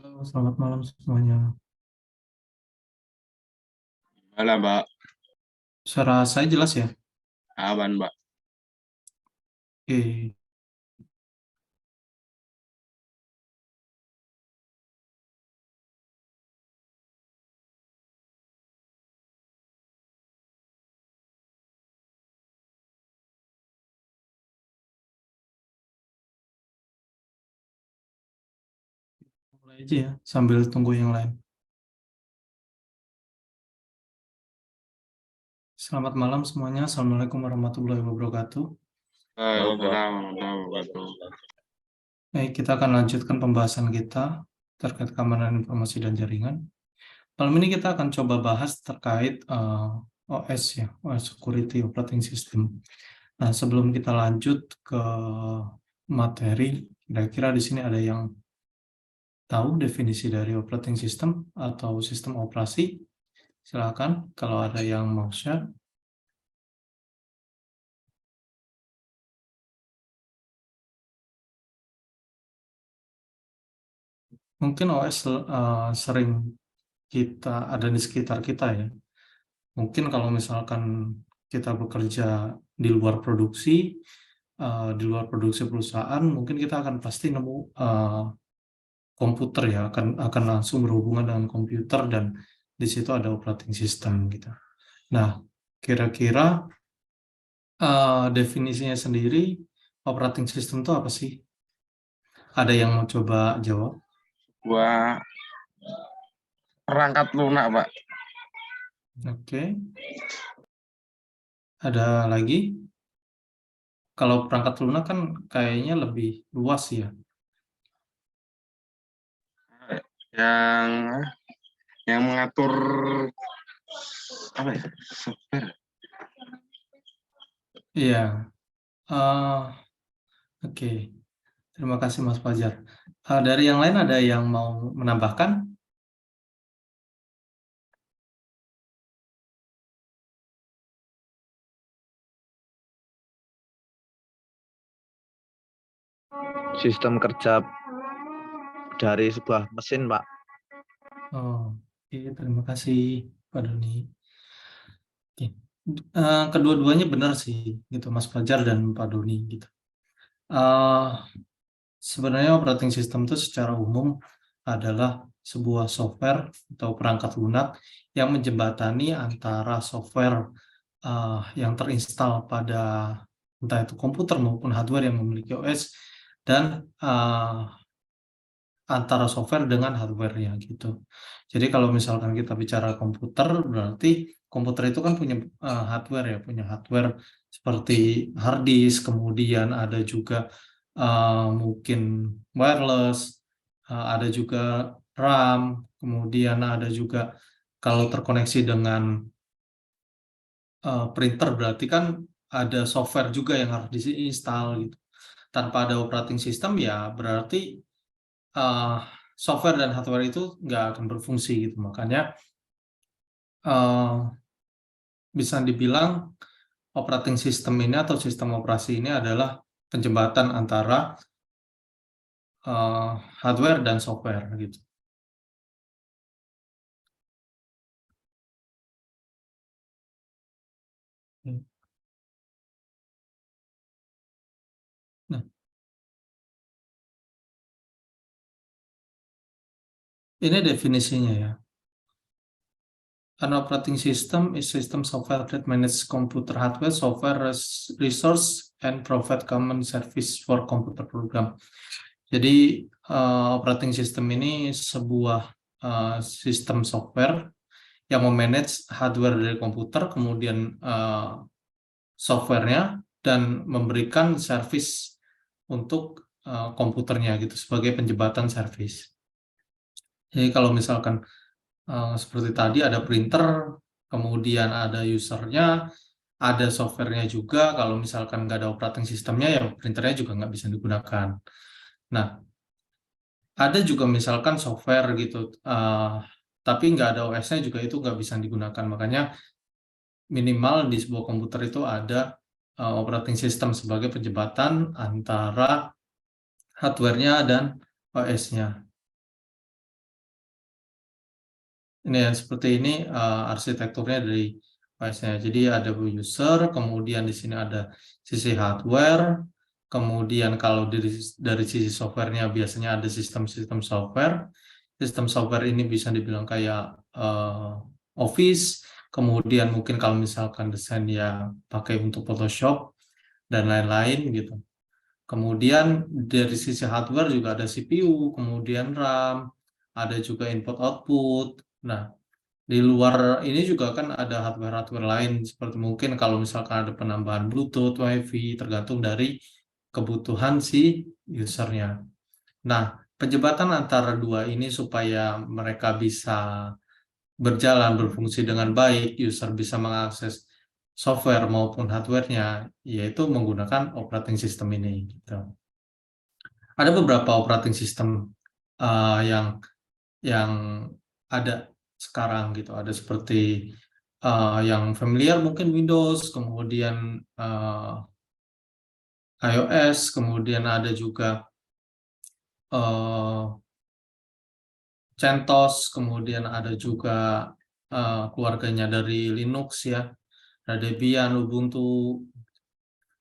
Halo, selamat malam semuanya. Halo, Mbak. Suara saya jelas ya? Aman, Mbak. Oke, mulai aja ya, sambil tunggu yang lain. Selamat malam semuanya. Assalamualaikum warahmatullahi wabarakatuh. Waalaikumsalam warahmatullahi wabarakatuh. Baik, kita akan lanjutkan pembahasan kita terkait keamanan informasi dan jaringan. Malam ini kita akan coba bahas terkait OS ya, OS Security Operating System. Nah, sebelum kita lanjut ke materi, kira-kira di sini ada yang tahu definisi dari operating system atau sistem operasi? Silakan kalau ada yang mau share. Mungkin OS sering kita ada di sekitar kita ya. Mungkin kalau misalkan kita bekerja di luar produksi perusahaan, mungkin kita akan pasti nemu komputer ya, akan langsung berhubungan dengan komputer dan di situ ada operating system gitu. Nah, kira-kira definisinya sendiri operating system itu apa sih? Ada yang mau coba jawab? Gua perangkat lunak, Pak. Oke. Ada lagi? Kalau perangkat lunak kan kayaknya lebih luas ya. Yang yang mengatur apa ya? Software. Iya. eh, oke. Terima kasih Mas Fajar. Dari yang lain ada yang mau menambahkan? Sistem kerja dari sebuah mesin, Pak. Oh, oke. Terima kasih Pak Doni. Oke. Kedua-duanya benar sih, gitu Mas Fajar dan Pak Doni gitu. Eh, Sebenarnya operating system itu secara umum adalah sebuah software atau perangkat lunak yang menjembatani antara software yang terinstal pada entah itu komputer maupun hardware yang memiliki OS dan antara software dengan hardware-nya gitu. Jadi kalau misalkan kita bicara komputer, berarti komputer itu kan punya hardware ya, punya hardware seperti hard disk, kemudian ada juga mungkin wireless, ada juga RAM, kemudian ada juga kalau terkoneksi dengan printer berarti kan ada software juga yang harus diinstal gitu. Tanpa ada operating system ya berarti uh, software dan hardware itu nggak akan berfungsi gitu. Makanya uh, bisa dibilang operating system ini atau sistem operasi ini adalah penjembatan antara hardware dan software gitu. Nah, ini definisinya ya. An operating system is system software that manages computer hardware, software resource, and provide common service for computer program. Jadi operating system ini sebuah sistem software yang memanage hardware dari komputer, kemudian softwarenya dan memberikan service untuk komputernya gitu sebagai penjembatan service. Jadi kalau misalkan seperti tadi ada printer, kemudian ada usernya, ada softwarenya juga. Kalau misalkan nggak ada operating sistemnya, ya printernya juga nggak bisa digunakan. Nah, ada juga misalkan software gitu, tapi nggak ada OS-nya juga itu nggak bisa digunakan. Makanya minimal di sebuah komputer itu ada operating system sebagai penjembatan antara hardware-nya dan OS-nya. Ini yang seperti ini arsitekturnya dari OS-nya. Jadi ada user, kemudian di sini ada sisi hardware, kemudian kalau dari sisi softwarenya biasanya ada sistem-sistem software. Sistem software ini bisa dibilang kayak Office, kemudian mungkin kalau misalkan desain ya pakai untuk Photoshop dan lain-lain gitu. Kemudian dari sisi hardware juga ada CPU, kemudian RAM, ada juga input-output. Nah, di luar ini juga kan ada hardware-hardware lain, seperti mungkin kalau misalkan ada penambahan Bluetooth, Wi-Fi, tergantung dari kebutuhan si usernya. Nah, penjembatan antara dua ini supaya mereka bisa berjalan, berfungsi dengan baik, user bisa mengakses software maupun hardware-nya, yaitu menggunakan operating system ini. Gitu. Ada beberapa operating system yang ada sekarang gitu. Ada seperti yang familiar mungkin Windows, kemudian iOS, kemudian ada juga CentOS, kemudian ada juga keluarganya dari Linux ya, ada Debian, Ubuntu.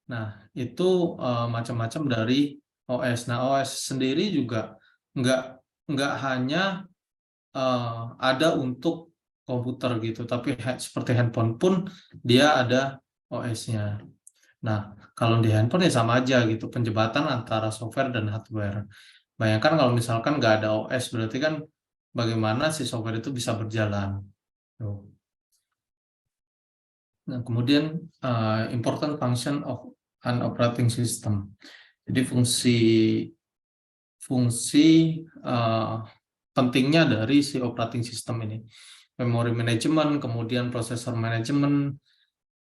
Nah, itu macam-macam dari OS. Nah, OS sendiri juga nggak hanya ada untuk komputer gitu, tapi seperti handphone pun dia ada OS-nya. Nah, kalau di handphone ya sama aja gitu, penjembatan antara software dan hardware. Bayangkan kalau misalkan nggak ada OS, berarti kan bagaimana si software itu bisa berjalan. Tuh. Nah, kemudian important function of an operating system. Jadi fungsi pentingnya dari si operating system ini. Memory management, kemudian processor management,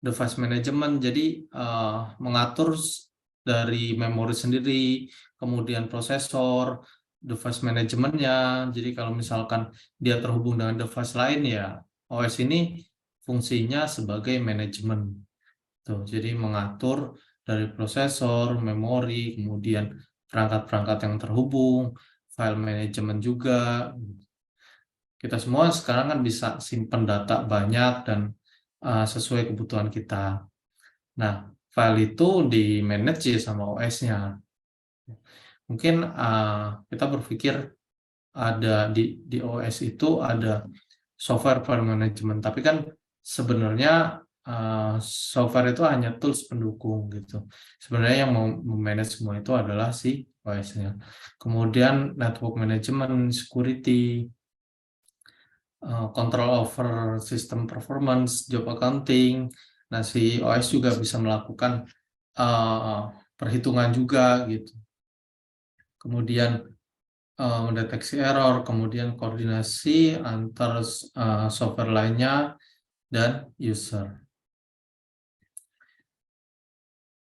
device management, jadi mengatur dari memori sendiri, kemudian prosesor, device manajemennya. Jadi kalau misalkan dia terhubung dengan device lain ya OS ini fungsinya sebagai manajemen. Tuh, jadi mengatur dari prosesor, memori, kemudian perangkat-perangkat yang terhubung, file management juga. Kita semua sekarang kan bisa simpan data banyak dan sesuai kebutuhan kita. Nah, file itu di-manage ya sama OS-nya. Mungkin kita berpikir ada di OS itu ada software file management, tapi kan sebenarnya software itu hanya tools pendukung gitu. Sebenarnya yang mau memanage semua itu adalah si OS-nya. Kemudian network management, security, control over system performance, job accounting. Nah, si OS juga bisa melakukan perhitungan juga gitu. Kemudian mendeteksi error, kemudian koordinasi antar software lainnya dan user.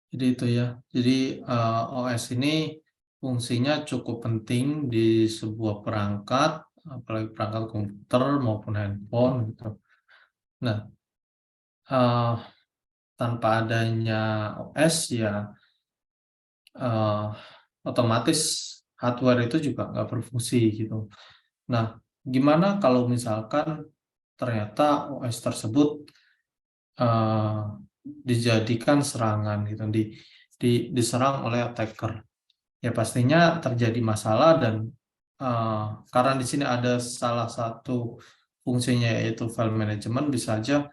Jadi itu ya. Jadi OS ini fungsinya cukup penting di sebuah perangkat, apalagi perangkat komputer maupun handphone gitu. Nah, tanpa adanya OS ya otomatis hardware itu juga nggak berfungsi gitu. Nah, gimana kalau misalkan ternyata OS tersebut dijadikan serangan gitu, diserang oleh attacker? Ya pastinya terjadi masalah dan karena di sini ada salah satu fungsinya yaitu file management, bisa aja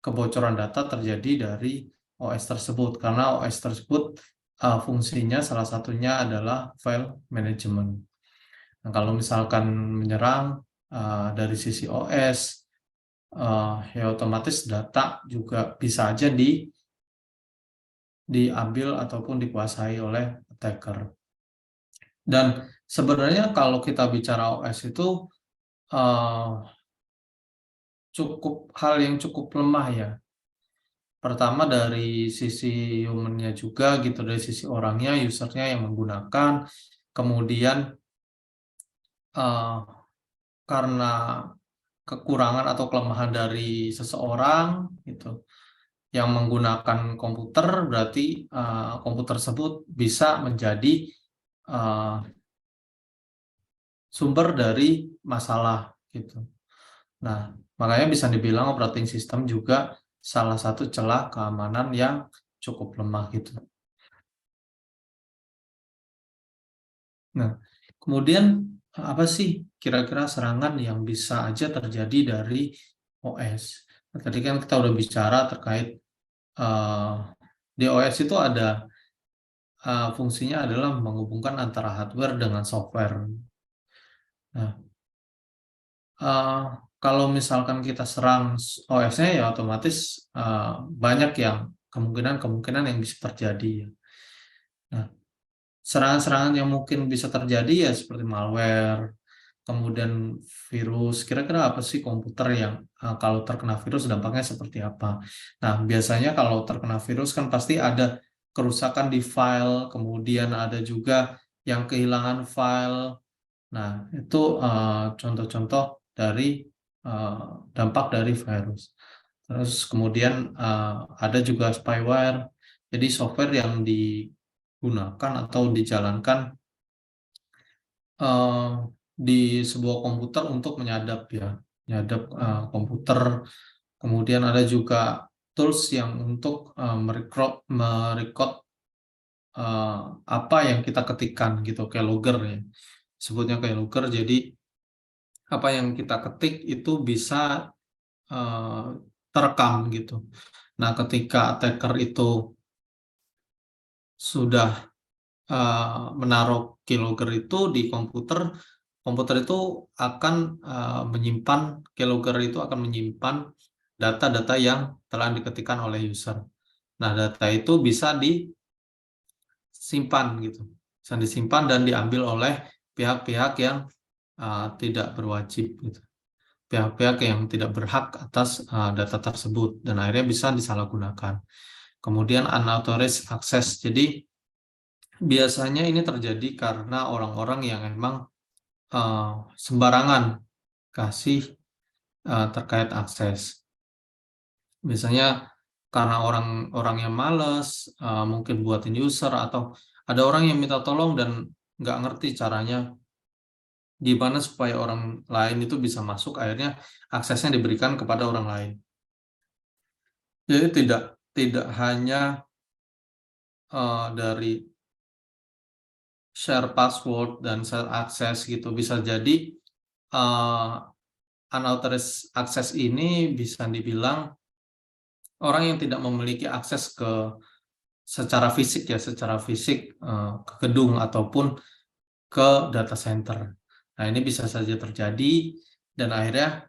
kebocoran data terjadi dari OS tersebut karena OS tersebut fungsinya salah satunya adalah file management. Nah, kalau misalkan menyerang dari sisi OS, ya otomatis data juga bisa aja diambil ataupun dikuasai oleh attacker. Dan sebenarnya kalau kita bicara OS itu hal yang cukup lemah ya. Pertama dari sisi human-nya juga gitu, dari sisi orangnya, usernya yang menggunakan. Kemudian karena kekurangan atau kelemahan dari seseorang gitu yang menggunakan komputer, berarti komputer tersebut bisa menjadi sumber dari masalah gitu. Nah, makanya bisa dibilang operating system juga salah satu celah keamanan yang cukup lemah gitu. Nah, kemudian apa sih kira-kira serangan yang bisa aja terjadi dari OS? Nah, tadi kan kita udah bicara terkait di OS itu ada fungsinya adalah menghubungkan antara hardware dengan software. Nah, kalau misalkan kita serang OS-nya ya otomatis banyak yang kemungkinan yang bisa terjadi. Nah, serangan-serangan yang mungkin bisa terjadi ya seperti malware, kemudian virus. Kira-kira apa sih komputer yang kalau terkena virus dampaknya seperti apa? Nah, biasanya kalau terkena virus kan pasti ada kerusakan di file, kemudian ada juga yang kehilangan file. Nah, itu contoh-contoh dari dampak dari virus. Terus kemudian ada juga spyware, jadi software yang digunakan atau dijalankan di sebuah komputer untuk menyadap komputer. Kemudian ada juga tools yang untuk merecord apa yang kita ketikkan gitu, kayak logger ya. Sebutnya kayak logger, jadi apa yang kita ketik itu bisa terekam gitu. Nah, ketika attacker itu sudah menaruh keylogger itu di komputer, komputer itu akan menyimpan, keylogger itu akan menyimpan data-data yang telah diketikkan oleh user. Nah, data itu bisa disimpan gitu, bisa disimpan dan diambil oleh pihak-pihak yang tidak berwajib gitu, pihak-pihak yang tidak berhak atas data tersebut, dan akhirnya bisa disalahgunakan. Kemudian unauthorized access, jadi biasanya ini terjadi karena orang-orang yang emang sembarangan kasih terkait akses. Biasanya karena orang-orang yang males, mungkin buatin user, atau ada orang yang minta tolong dan nggak ngerti caranya gimana supaya orang lain itu bisa masuk, akhirnya aksesnya diberikan kepada orang lain. Jadi tidak hanya dari share password dan share akses gitu, bisa jadi unauthorized access ini bisa dibilang orang yang tidak memiliki akses secara fisik ke gedung ataupun ke data center. Nah, ini bisa saja terjadi dan akhirnya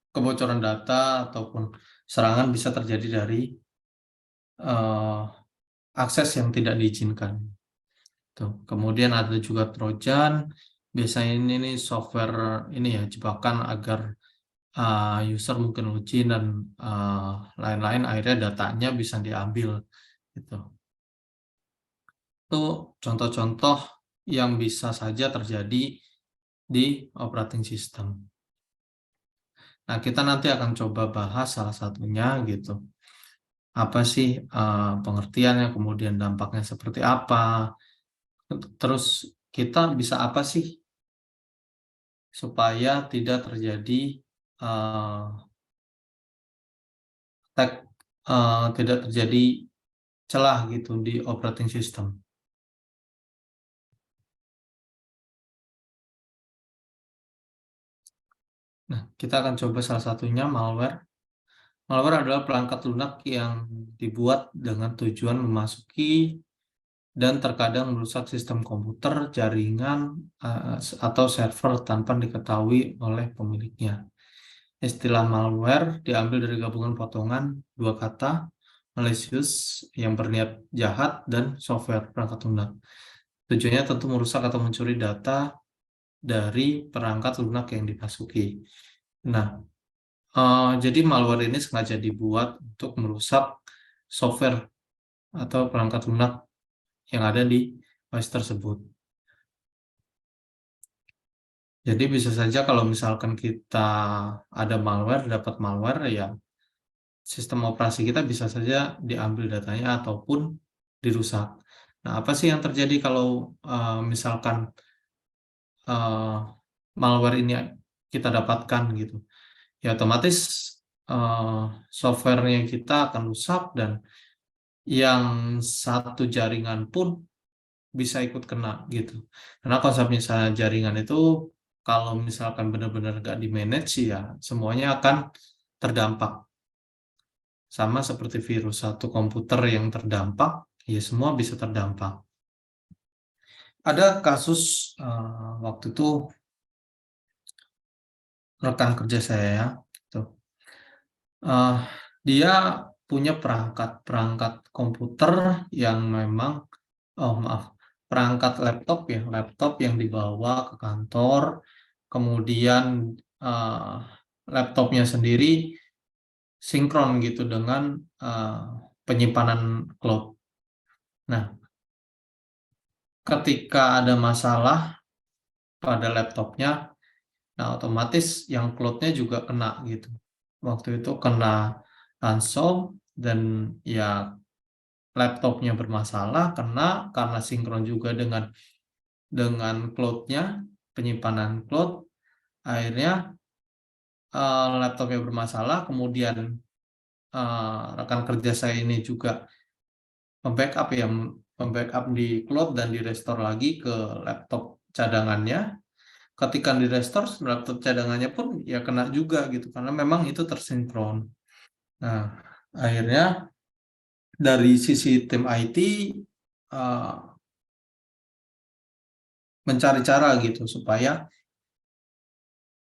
kebocoran data ataupun serangan bisa terjadi dari akses yang tidak diizinkan. Tuh. Kemudian ada juga Trojan. Biasanya ini software ini ya, jebakan agar user mungkin login dan lain-lain, akhirnya datanya bisa diambil gitu. Itu contoh-contoh yang bisa saja terjadi di operating system. Nah, kita nanti akan coba bahas salah satunya gitu. Apa sih pengertiannya, kemudian dampaknya seperti apa. Terus kita bisa apa sih supaya tidak terjadi tidak terjadi celah gitu di operating system. Nah, kita akan coba salah satunya malware. Malware adalah perangkat lunak yang dibuat dengan tujuan memasuki dan terkadang merusak sistem komputer, jaringan, atau server tanpa diketahui oleh pemiliknya. Istilah malware diambil dari gabungan potongan dua kata, malicious yang berniat jahat dan software perangkat lunak. Tujuannya tentu merusak atau mencuri data dari perangkat lunak yang dimasuki. Nah, jadi malware ini sengaja dibuat untuk merusak software atau perangkat lunak yang ada di OS tersebut. Jadi bisa saja kalau misalkan kita ada malware, dapat malware, ya sistem operasi kita bisa saja diambil datanya ataupun dirusak. Nah, apa sih yang terjadi kalau misalkan malware ini kita dapatkan gitu. Ya otomatis softwarenya kita akan rusak dan yang satu jaringan pun bisa ikut kena gitu. Karena konsep misalnya jaringan itu kalau misalkan benar-benar nggak di-manage ya semuanya akan terdampak. Sama seperti virus, satu komputer yang terdampak, ya semua bisa terdampak. Ada kasus waktu itu rekan kerja saya ya, gitu. Dia punya perangkat komputer yang memang, perangkat laptop ya, laptop yang dibawa ke kantor, kemudian laptopnya sendiri sinkron gitu dengan penyimpanan cloud. Nah, ketika ada masalah pada laptopnya, nah otomatis yang cloud-nya juga kena gitu. Waktu itu kena ransom dan ya laptopnya bermasalah karena sinkron juga dengan cloud-nya, penyimpanan cloud, akhirnya laptopnya bermasalah, kemudian rekan kerja saya ini juga membackup di cloud dan direstore lagi ke laptop cadangannya. Ketika direstore laptop cadangannya pun ya kena juga gitu karena memang itu tersinkron. Nah, akhirnya dari sisi tim IT mencari cara gitu supaya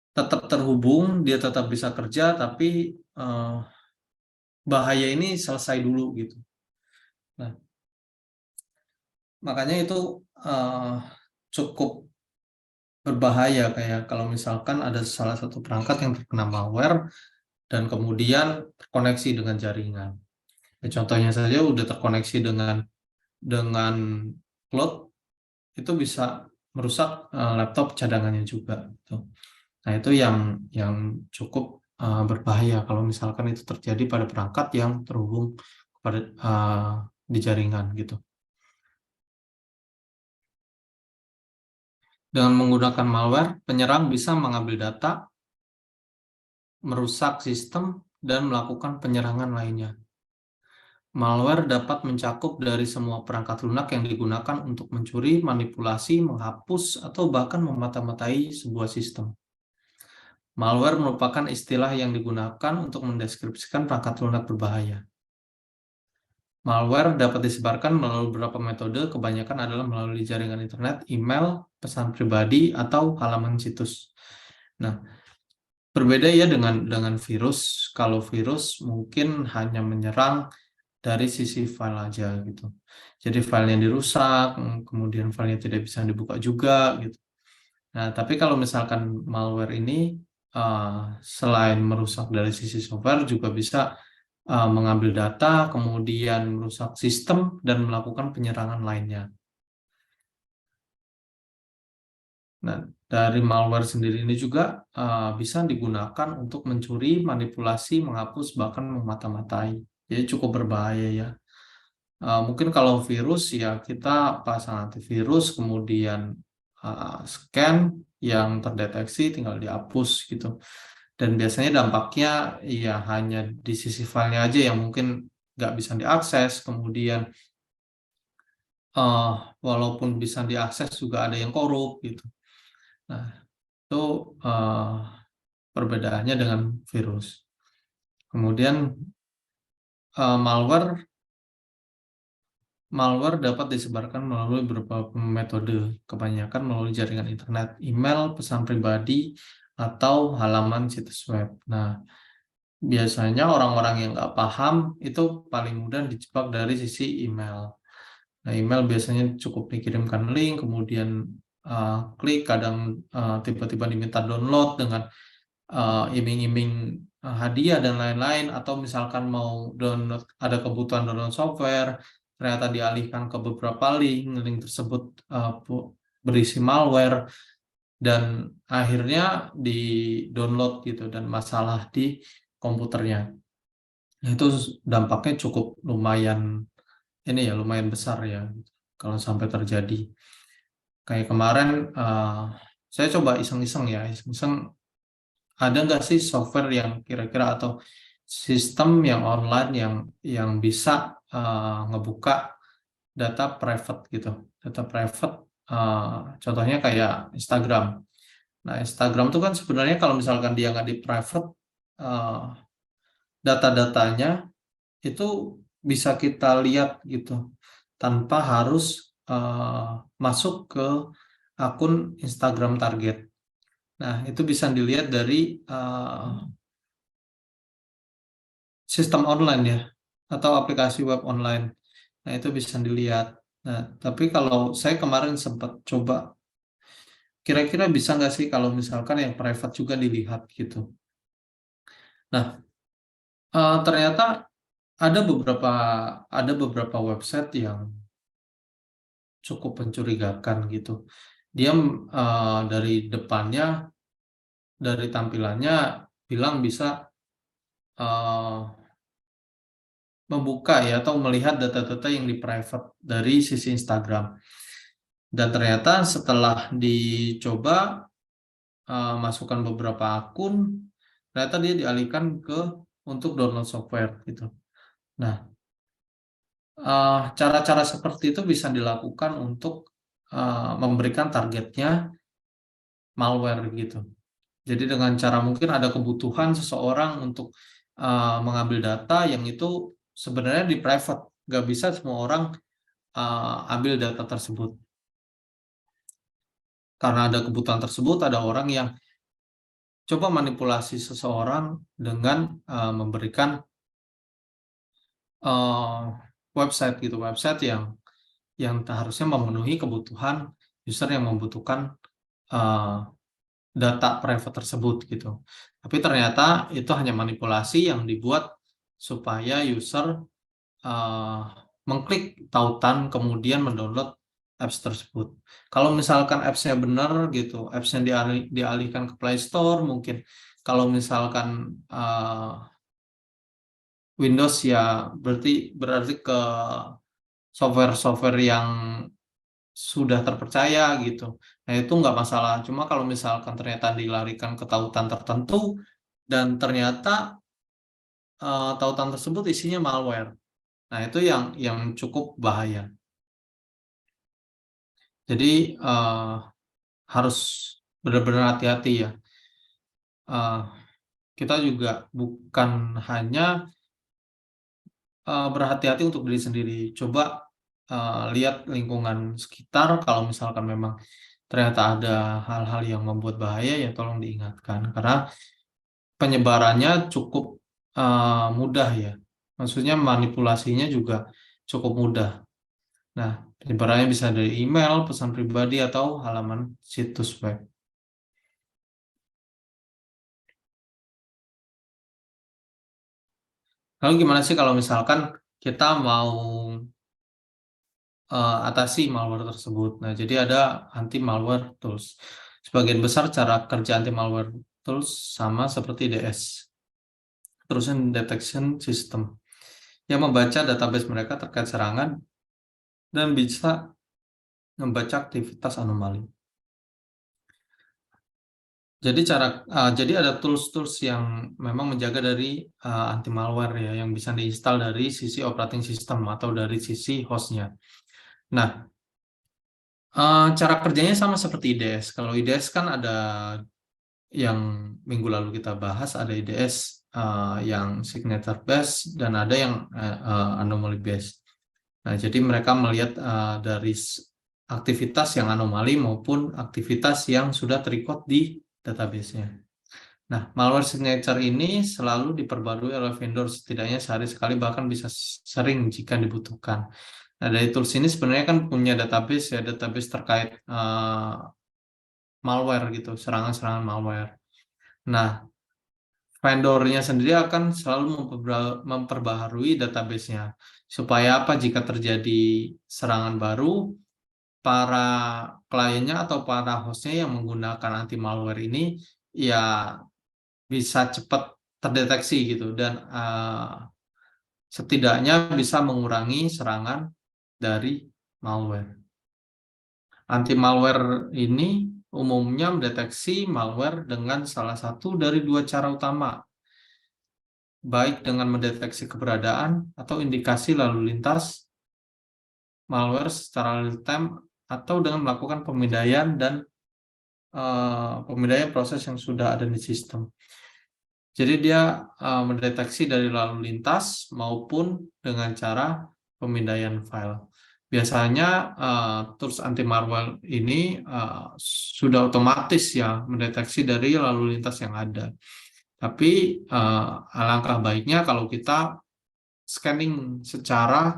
tetap terhubung, dia tetap bisa kerja, tapi bahaya ini selesai dulu gitu. Nah, makanya itu cukup berbahaya kayak kalau misalkan ada salah satu perangkat yang terkena malware dan kemudian terkoneksi dengan jaringan. Ya, contohnya saja udah terkoneksi dengan cloud, itu bisa merusak laptop cadangannya juga. Gitu. Nah itu yang cukup berbahaya kalau misalkan itu terjadi pada perangkat yang terhubung kepada di jaringan gitu. Dengan menggunakan malware, penyerang bisa mengambil data, merusak sistem, dan melakukan penyerangan lainnya. Malware dapat mencakup dari semua perangkat lunak yang digunakan untuk mencuri, manipulasi, menghapus, atau bahkan memata-matai sebuah sistem. Malware merupakan istilah yang digunakan untuk mendeskripsikan perangkat lunak berbahaya. Malware dapat disebarkan melalui beberapa metode, kebanyakan adalah melalui jaringan internet, email, pesan pribadi, atau halaman situs. Nah, berbeda ya dengan virus. Kalau virus mungkin hanya menyerang dari sisi file aja gitu. Jadi filenya dirusak, kemudian filenya tidak bisa dibuka juga gitu. Nah, tapi kalau misalkan malware ini selain merusak dari sisi software juga bisa mengambil data, kemudian merusak sistem dan melakukan penyerangan lainnya. Nah, dari malware sendiri ini juga bisa digunakan untuk mencuri, manipulasi, menghapus, bahkan memata-matai. Jadi cukup berbahaya ya. Mungkin kalau virus ya kita pasang antivirus, kemudian scan yang terdeteksi tinggal dihapus gitu. Dan biasanya dampaknya ya hanya di sisi filenya aja yang mungkin nggak bisa diakses, kemudian walaupun bisa diakses juga ada yang korup gitu. Nah, itu perbedaannya dengan virus. Kemudian malware dapat disebarkan melalui beberapa metode, kebanyakan melalui jaringan internet, email, pesan pribadi, atau halaman situs web. Nah, biasanya orang-orang yang nggak paham itu paling mudah dijebak dari sisi email. Nah, email biasanya cukup dikirimkan link, kemudian klik, kadang tiba-tiba diminta download dengan iming-iming hadiah dan lain-lain, atau misalkan mau download, ada kebutuhan download software, ternyata dialihkan ke beberapa link tersebut berisi malware, dan akhirnya di-download gitu, dan masalah di komputernya. Nah, itu dampaknya cukup lumayan besar ya, kalau sampai terjadi. Kayak kemarin saya coba iseng-iseng ada nggak sih software yang kira-kira atau sistem yang online yang bisa ngebuka data private gitu, data private, contohnya kayak Instagram. Nah, Instagram tuh kan sebenarnya kalau misalkan dia nggak di private, data-datanya itu bisa kita lihat gitu, tanpa harus masuk ke akun Instagram target. Nah, itu bisa dilihat dari sistem online ya, atau aplikasi web online. Nah, itu bisa dilihat. Nah, tapi kalau saya kemarin sempat coba, kira-kira bisa nggak sih kalau misalkan yang private juga dilihat gitu. Nah, ternyata ada beberapa website yang cukup mencurigakan gitu. Dia dari depannya, dari tampilannya bilang bisa membuka ya atau melihat data-data yang di private dari sisi Instagram. Dan ternyata setelah dicoba masukkan beberapa akun, ternyata dia dialihkan untuk download software gitu. Nah, cara-cara seperti itu bisa dilakukan untuk memberikan targetnya malware gitu. Jadi dengan cara mungkin ada kebutuhan seseorang untuk mengambil data yang itu sebenarnya di private, nggak bisa semua orang ambil data tersebut. Karena ada kebutuhan tersebut, ada orang yang coba manipulasi seseorang dengan memberikan website gitu, website yang harusnya memenuhi kebutuhan user yang membutuhkan data private tersebut gitu. Tapi ternyata itu hanya manipulasi yang dibuat supaya user mengklik tautan kemudian mendownload apps tersebut. Kalau misalkan apps-nya benar gitu, apps-nya dialihkan ke Play Store mungkin. Kalau misalkan Windows ya berarti ke software-software yang sudah terpercaya gitu. Nah, itu nggak masalah. Cuma kalau misalkan ternyata dilarikan ke tautan tertentu dan ternyata tautan tersebut isinya malware. Nah, itu yang cukup bahaya. Jadi harus benar-benar hati-hati ya. Kita juga bukan hanya berhati-hati untuk diri sendiri. Coba lihat lingkungan sekitar. Kalau misalkan memang ternyata ada hal-hal yang membuat bahaya, ya tolong diingatkan. Karena penyebarannya cukup mudah ya. Maksudnya manipulasinya juga cukup mudah. Nah, penyebarannya bisa dari email, pesan pribadi, atau halaman situs web. Lalu gimana sih kalau misalkan kita mau atasi malware tersebut? Nah, jadi ada anti malware tools. Sebagian besar cara kerja anti malware tools sama seperti DS, Intrusion Detection System, yang membaca database mereka terkait serangan dan bisa membaca aktivitas anomali. Jadi ada tools-tools yang memang menjaga dari anti malware ya, yang bisa diinstal dari sisi operating system atau dari sisi hostnya. Nah, cara kerjanya sama seperti IDS. Kalau IDS kan ada yang minggu lalu kita bahas, ada IDS yang signature based dan ada yang anomaly based. Nah, jadi mereka melihat dari aktivitas yang anomali maupun aktivitas yang sudah terrecord di database-nya. Nah, malware signature ini selalu diperbarui oleh vendor setidaknya sehari sekali, bahkan bisa sering jika dibutuhkan. Nah, dari tools ini sebenarnya kan punya database ya, database terkait malware gitu, serangan-serangan malware. Nah, vendornya sendiri akan selalu memperbaharui database-nya. Supaya apa? Jika terjadi serangan baru, para kliennya atau para hostnya yang menggunakan anti malware ini ya bisa cepat terdeteksi gitu, dan setidaknya bisa mengurangi serangan dari malware. Anti malware ini umumnya mendeteksi malware dengan salah satu dari dua cara utama, baik dengan mendeteksi keberadaan atau indikasi lalu lintas malware secara real time atau dengan melakukan pemindaian dan pemindaian proses yang sudah ada di sistem. Jadi dia mendeteksi dari lalu lintas maupun dengan cara pemindaian file. Biasanya tools anti malware ini sudah otomatis ya mendeteksi dari lalu lintas yang ada. Tapi alangkah baiknya kalau kita scanning secara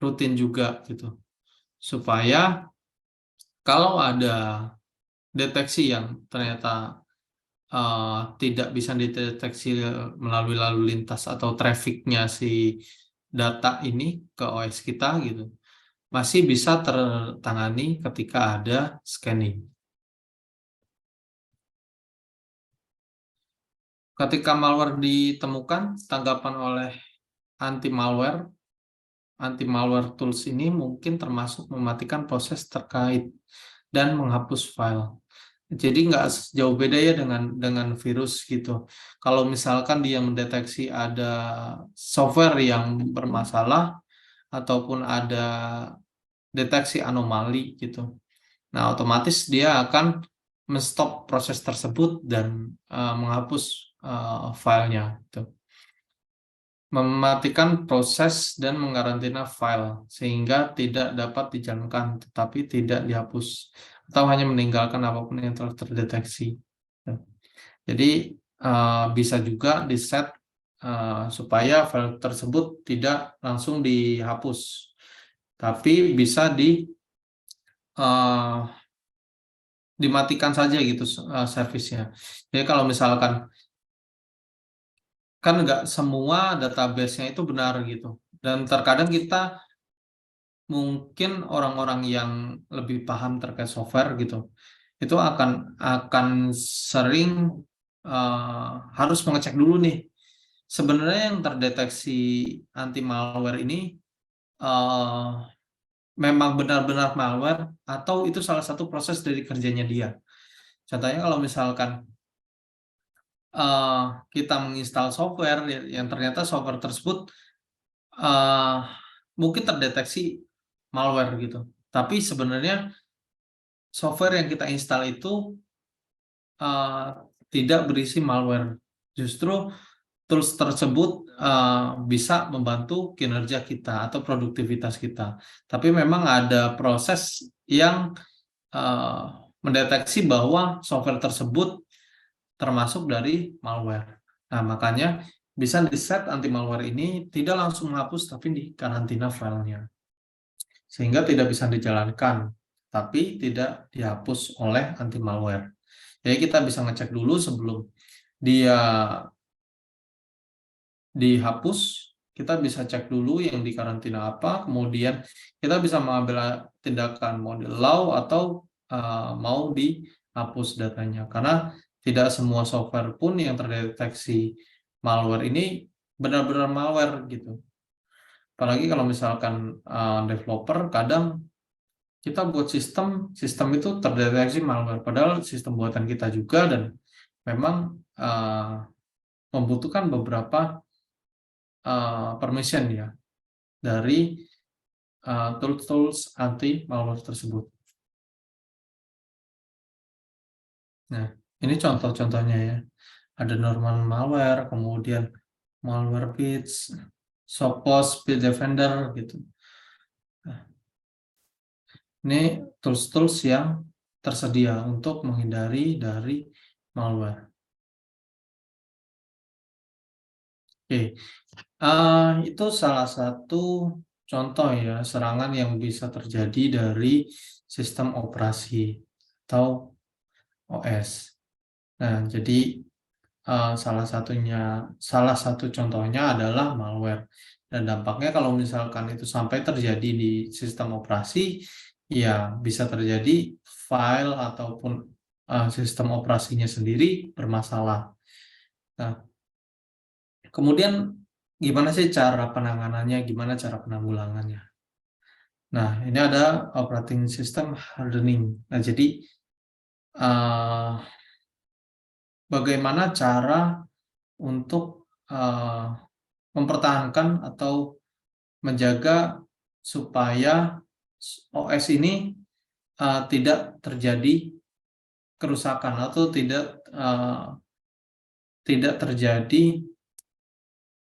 rutin juga gitu, supaya kalau ada deteksi yang ternyata tidak bisa dideteksi melalui lalu lintas atau trafficnya si data ini ke OS kita gitu, masih bisa tertangani ketika ada scanning. Ketika malware ditemukan, tanggapan oleh anti malware tools ini mungkin termasuk mematikan proses terkait dan menghapus file. Jadi nggak jauh beda ya dengan virus gitu. Kalau misalkan dia mendeteksi ada software yang bermasalah ataupun ada deteksi anomali gitu, nah otomatis dia akan menstop proses tersebut dan menghapus filenya gitu. Mematikan proses dan mengkarantina file sehingga tidak dapat dijalankan tetapi tidak dihapus atau hanya meninggalkan apapun yang telah terdeteksi. Jadi bisa juga di set supaya file tersebut tidak langsung dihapus, tapi bisa dimatikan saja gitu servisnya. Jadi kalau misalkan kan nggak semua database-nya itu benar gitu, dan terkadang kita mungkin orang-orang yang lebih paham terkait software gitu, itu akan sering harus mengecek dulu nih, sebenarnya yang terdeteksi anti malware ini memang benar-benar malware atau itu salah satu proses dari kerjanya dia. Contohnya kalau misalkan kita menginstal software yang ternyata software tersebut mungkin terdeteksi malware gitu, tapi sebenarnya software yang kita install itu tidak berisi malware. Justru tools tersebut bisa membantu kinerja kita atau produktivitas kita. Tapi memang ada proses yang mendeteksi bahwa software tersebut termasuk dari malware. Nah, makanya bisa di-set anti malware ini tidak langsung menghapus tapi dikarantina filenya. Sehingga tidak bisa dijalankan, tapi tidak dihapus oleh anti malware. Jadi kita bisa ngecek dulu sebelum dia dihapus, kita bisa cek dulu yang dikarantina apa, kemudian kita bisa mengambil tindakan mau di-allow atau mau dihapus datanya. Karena tidak semua software pun yang terdeteksi malware ini benar-benar malware gitu. Apalagi kalau misalkan developer, kadang kita buat sistem itu terdeteksi malware, padahal sistem buatan kita juga, dan memang membutuhkan beberapa permission ya dari tools anti malware tersebut. Nah, ini contoh-contohnya ya. Ada normal malware, kemudian malware bits, Sophos, Bitdefender gitu. Nah, ini tools-tools yang tersedia untuk menghindari dari malware. Oke, itu salah satu contoh ya serangan yang bisa terjadi dari sistem operasi atau OS. Nah, jadi salah satu contohnya adalah malware. Dan dampaknya kalau misalkan itu sampai terjadi di sistem operasi, ya bisa terjadi file ataupun sistem operasinya sendiri bermasalah. Nah, kemudian gimana sih cara penanganannya, gimana cara penanggulangannya? Nah, ini ada operating system hardening. Nah, jadi bagaimana cara untuk mempertahankan atau menjaga supaya OS ini tidak terjadi kerusakan atau tidak terjadi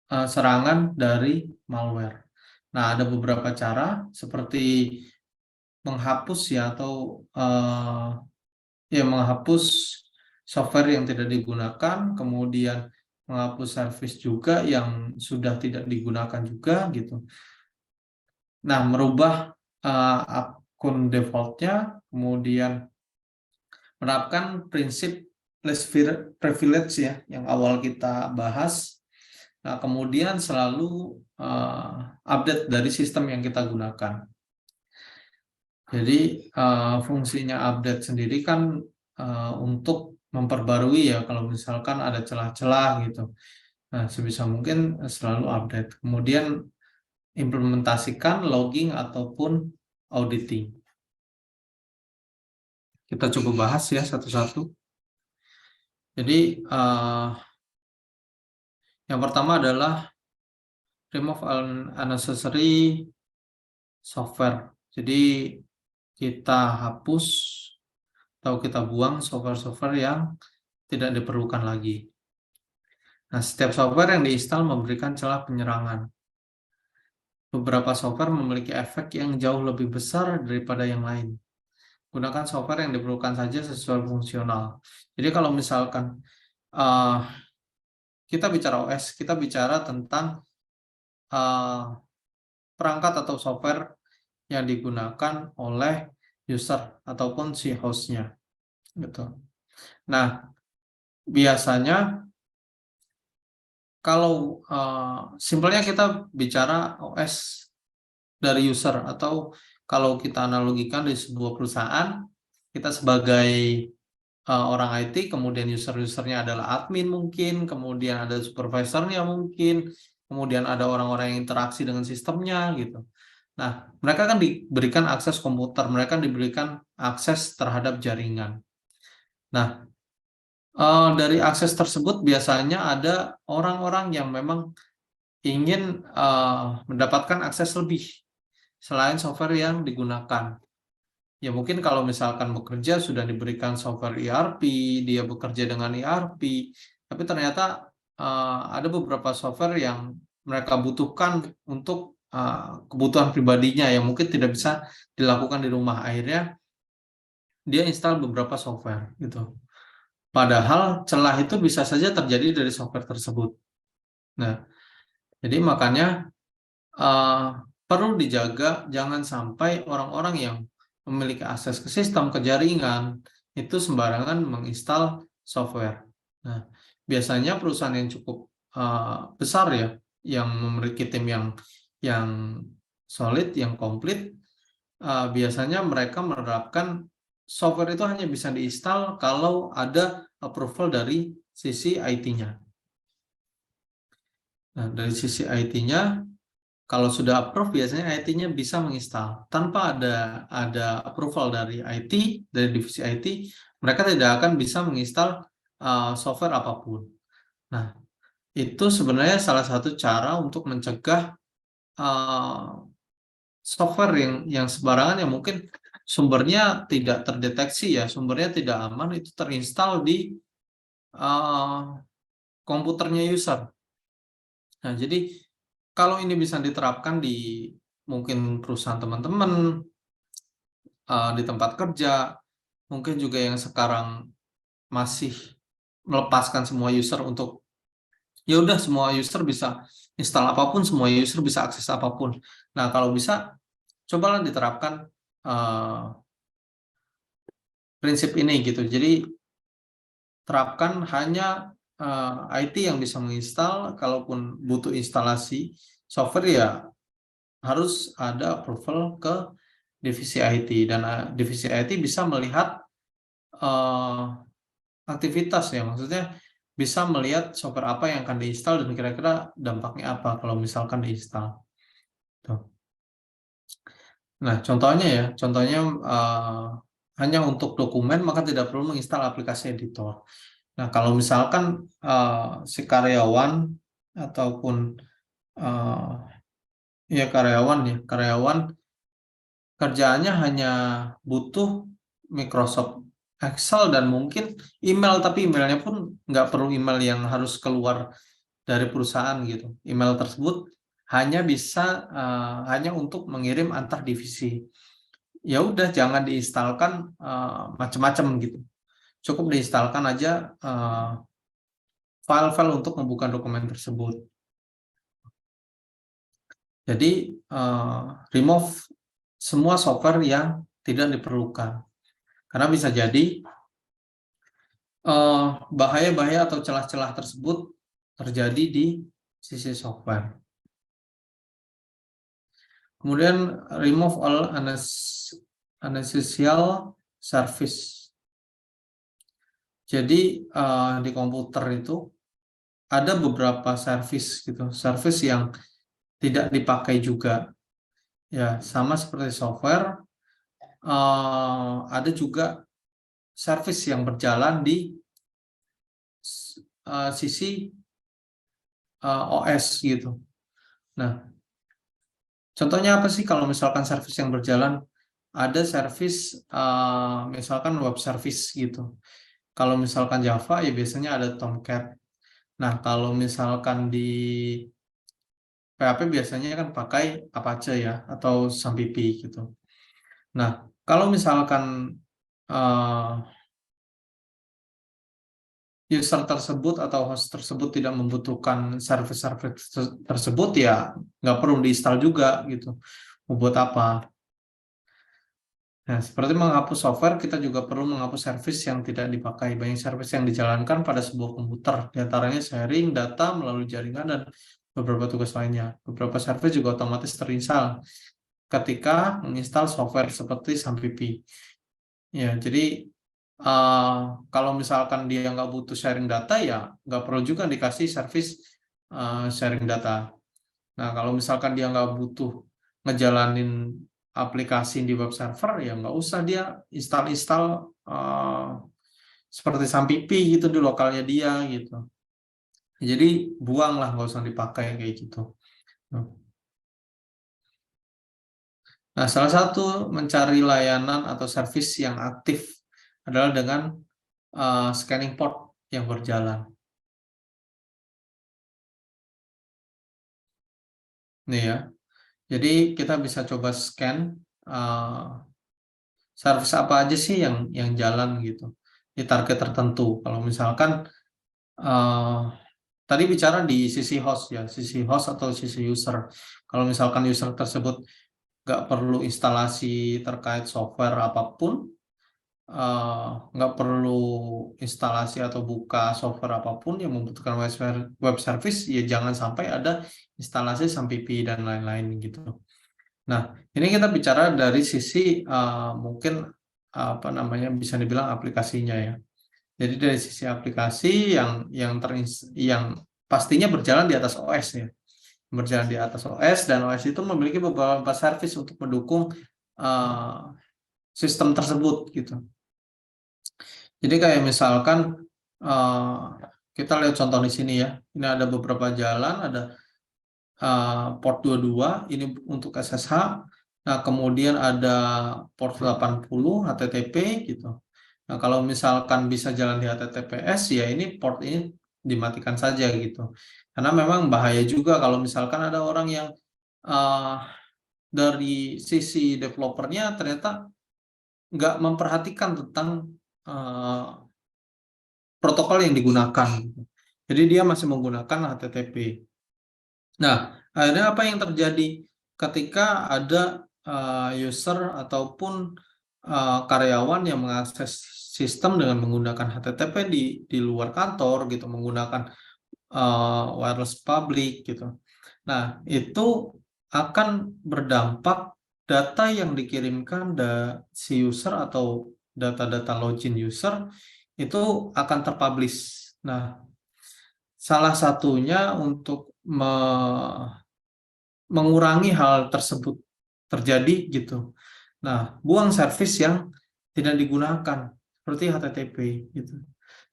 serangan dari malware. Nah, ada beberapa cara seperti menghapus ya atau menghapus software yang tidak digunakan, kemudian menghapus service juga yang sudah tidak digunakan juga gitu. Nah, merubah akun defaultnya, kemudian menerapkan prinsip least privilege ya yang awal kita bahas. Nah, kemudian selalu update dari sistem yang kita gunakan. Jadi fungsinya update sendiri kan untuk memperbarui ya kalau misalkan ada celah-celah gitu. Nah, sebisa mungkin selalu update. Kemudian implementasikan logging ataupun auditing. Kita coba bahas ya satu-satu. Jadi yang pertama adalah remove unnecessary software. Jadi kita hapus atau kita buang software-software yang tidak diperlukan lagi. Nah, setiap software yang diinstal memberikan celah penyerangan. Beberapa software memiliki efek yang jauh lebih besar daripada yang lain. Gunakan software yang diperlukan saja sesuai fungsional. Jadi kalau misalkan kita bicara OS, kita bicara tentang perangkat atau software yang digunakan oleh user ataupun si hostnya, gitu. Nah, biasanya kalau simpelnya kita bicara OS dari user atau kalau kita analogikan di sebuah perusahaan, kita sebagai orang IT, kemudian user-usernya adalah admin mungkin, kemudian ada supervisornya mungkin, kemudian ada orang-orang yang interaksi dengan sistemnya gitu. Nah, mereka kan diberikan akses komputer, mereka diberikan akses terhadap jaringan. Nah, dari akses tersebut biasanya ada orang-orang yang memang ingin mendapatkan akses lebih selain software yang digunakan. Ya mungkin kalau misalkan bekerja sudah diberikan software ERP, dia bekerja dengan ERP, tapi ternyata ada beberapa software yang mereka butuhkan untuk kebutuhan pribadinya yang mungkin tidak bisa dilakukan di rumah. Akhirnya dia install beberapa software gitu. Padahal celah itu bisa saja terjadi dari software tersebut. Nah, jadi makanya perlu dijaga jangan sampai orang-orang yang memiliki akses ke sistem, ke jaringan, itu sembarangan menginstal software. Nah, biasanya perusahaan yang cukup besar ya, yang memiliki tim yang solid, yang komplit, biasanya mereka menerapkan software itu hanya bisa diinstal kalau ada approval dari sisi IT-nya. Nah, dari sisi IT-nya, kalau sudah approve, biasanya IT-nya bisa menginstal. Tanpa ada approval dari IT, dari divisi IT, mereka tidak akan bisa menginstal software apapun. Nah, itu sebenarnya salah satu cara untuk mencegah software yang sembarangan yang mungkin sumbernya tidak terdeteksi ya, sumbernya tidak aman, itu terinstall di komputernya user. Nah, jadi kalau ini bisa diterapkan di mungkin perusahaan teman-teman, di tempat kerja, mungkin juga yang sekarang masih melepaskan semua user untuk ya udah semua user bisa install apapun, semua user bisa akses apapun. Nah, kalau bisa cobalah diterapkan prinsip ini gitu. Jadi terapkan hanya IT yang bisa menginstal, kalaupun butuh instalasi software ya harus ada approval ke divisi IT, dan divisi IT bisa melihat aktivitas ya, maksudnya bisa melihat software apa yang akan diinstal dan kira-kira dampaknya apa kalau misalkan diinstal. Tuh. Nah, contohnya hanya untuk dokumen, maka tidak perlu menginstal aplikasi editor. Nah, kalau misalkan si karyawan ataupun ya karyawan kerjaannya hanya butuh Microsoft Excel dan mungkin email, tapi emailnya pun nggak perlu email yang harus keluar dari perusahaan gitu. Email tersebut hanya bisa hanya untuk mengirim antar divisi. Ya udah, jangan diinstalkan macam-macam gitu. Cukup diinstalkan aja file-file untuk membuka dokumen tersebut. Jadi remove semua software yang tidak diperlukan. Karena bisa jadi bahaya-bahaya atau celah-celah tersebut terjadi di sisi software. Kemudian remove all unessential service. Jadi di komputer itu ada beberapa service gitu, service yang tidak dipakai juga. Ya, sama seperti software, ada juga service yang berjalan di sisi OS gitu. Nah, contohnya apa sih kalau misalkan service yang berjalan? Ada service misalkan web service gitu. Kalau misalkan Java ya biasanya ada Tomcat. Nah, kalau misalkan di PHP biasanya kan pakai Apache ya atau SAMPP gitu. Nah, kalau misalkan user tersebut atau host tersebut tidak membutuhkan service-service tersebut, ya nggak perlu diinstal juga gitu. Mau buat apa? Nah, seperti menghapus software, kita juga perlu menghapus service yang tidak dipakai. Banyak service yang dijalankan pada sebuah komputer, diantaranya sharing data melalui jaringan dan beberapa tugas lainnya. Beberapa service juga otomatis terinstall ketika menginstal software seperti SAMPP. Ya, jadi kalau misalkan dia nggak butuh sharing data, ya nggak perlu juga dikasih service sharing data. Nah, kalau misalkan dia nggak butuh ngejalanin aplikasi di web server, ya nggak usah dia install seperti SAMPP gitu di lokalnya dia gitu. Jadi buanglah, nggak usah dipakai kayak gitu. Nah, salah satu mencari layanan atau service yang aktif adalah dengan scanning port yang berjalan. Nih ya, jadi kita bisa coba scan service apa aja sih yang jalan gitu di target tertentu. Kalau misalkan tadi bicara di sisi host ya, sisi host atau sisi user. Kalau misalkan user tersebut nggak perlu instalasi terkait software apapun, nggak perlu instalasi atau buka software apapun yang membutuhkan web service, ya jangan sampai ada instalasi SAMPP dan lain-lain gitu. Nah, ini kita bicara dari sisi mungkin apa namanya, bisa dibilang aplikasinya ya. Jadi dari sisi aplikasi yang pastinya berjalan di atas OS ya. Berjalan di atas OS, dan OS itu memiliki beberapa service untuk mendukung sistem tersebut gitu. Jadi kayak misalkan kita lihat contoh di sini ya. Ini ada beberapa jalan, ada port 22 ini untuk SSH. Nah, kemudian ada port 80 HTTP gitu. Nah, kalau misalkan bisa jalan di HTTPS, ya ini port ini dimatikan saja gitu. Karena memang bahaya juga kalau misalkan ada orang yang dari sisi developernya ternyata nggak memperhatikan tentang protokol yang digunakan. Jadi dia masih menggunakan HTTP. Nah, akhirnya apa yang terjadi ketika ada user ataupun karyawan yang mengakses sistem dengan menggunakan HTTP di luar kantor gitu, menggunakan wireless public gitu. Nah, itu akan berdampak data yang dikirimkan si user atau data-data login user itu akan terpublish. Nah, salah satunya untuk mengurangi hal tersebut terjadi gitu. Nah, buang service yang tidak digunakan seperti HTTP gitu.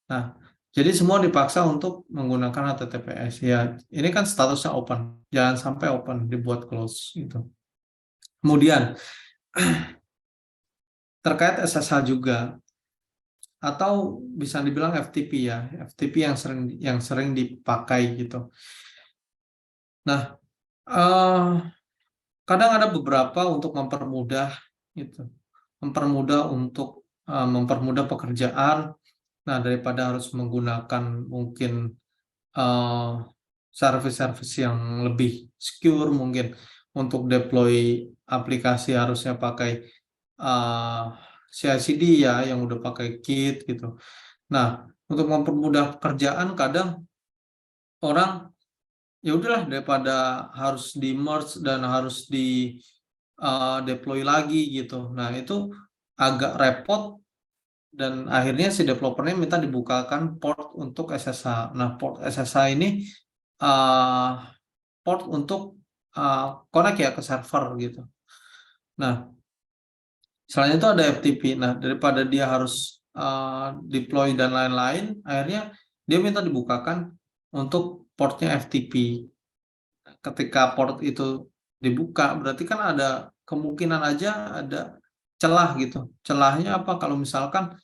Nah, jadi semua dipaksa untuk menggunakan HTTPS ya. Ini kan statusnya open, jangan sampai open dibuat close gitu. Kemudian terkait SSH juga, atau bisa dibilang FTP ya, FTP yang sering dipakai gitu. Nah, kadang ada beberapa untuk mempermudah gitu, mempermudah pekerjaan. Nah, daripada harus menggunakan mungkin service-service yang lebih secure, mungkin untuk deploy aplikasi harusnya pakai CI/CD ya, yang udah pakai Git gitu. Nah, untuk mempermudah pekerjaan kadang orang ya udahlah, daripada harus di merge dan harus di deploy lagi gitu. Nah, itu agak repot dan akhirnya si developernya minta dibukakan port untuk SSH. Nah, port SSH ini port untuk connect ya ke server gitu. Nah, selain itu ada FTP. Nah, daripada dia harus deploy dan lain-lain, akhirnya dia minta dibukakan untuk portnya FTP. Ketika port itu dibuka, berarti kan ada kemungkinan aja ada celah gitu. Celahnya apa? Kalau misalkan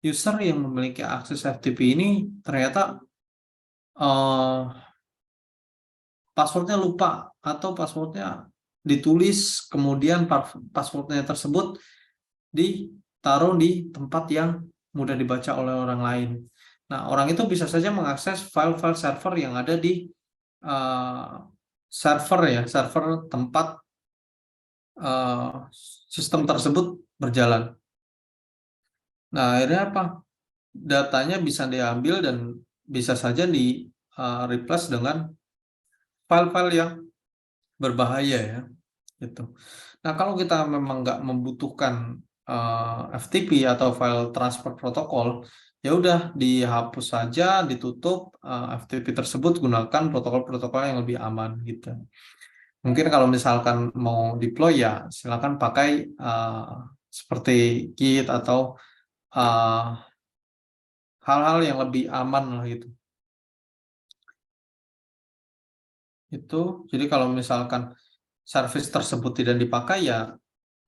user yang memiliki akses FTP ini ternyata passwordnya lupa atau passwordnya ditulis, kemudian passwordnya tersebut ditaruh di tempat yang mudah dibaca oleh orang lain. Nah, orang itu bisa saja mengakses file-file server yang ada di server tempat sistem tersebut berjalan. Nah, akhirnya apa? Datanya bisa diambil dan bisa saja di replace dengan file-file yang berbahaya ya, gitu. Nah, kalau kita memang nggak membutuhkan FTP atau file transfer protokol, ya udah dihapus saja, ditutup FTP tersebut, gunakan protokol-protokol yang lebih aman gitu. Mungkin kalau misalkan mau deploy ya silakan pakai seperti Git atau hal-hal yang lebih aman lah gitu. Itu jadi kalau misalkan service tersebut tidak dipakai ya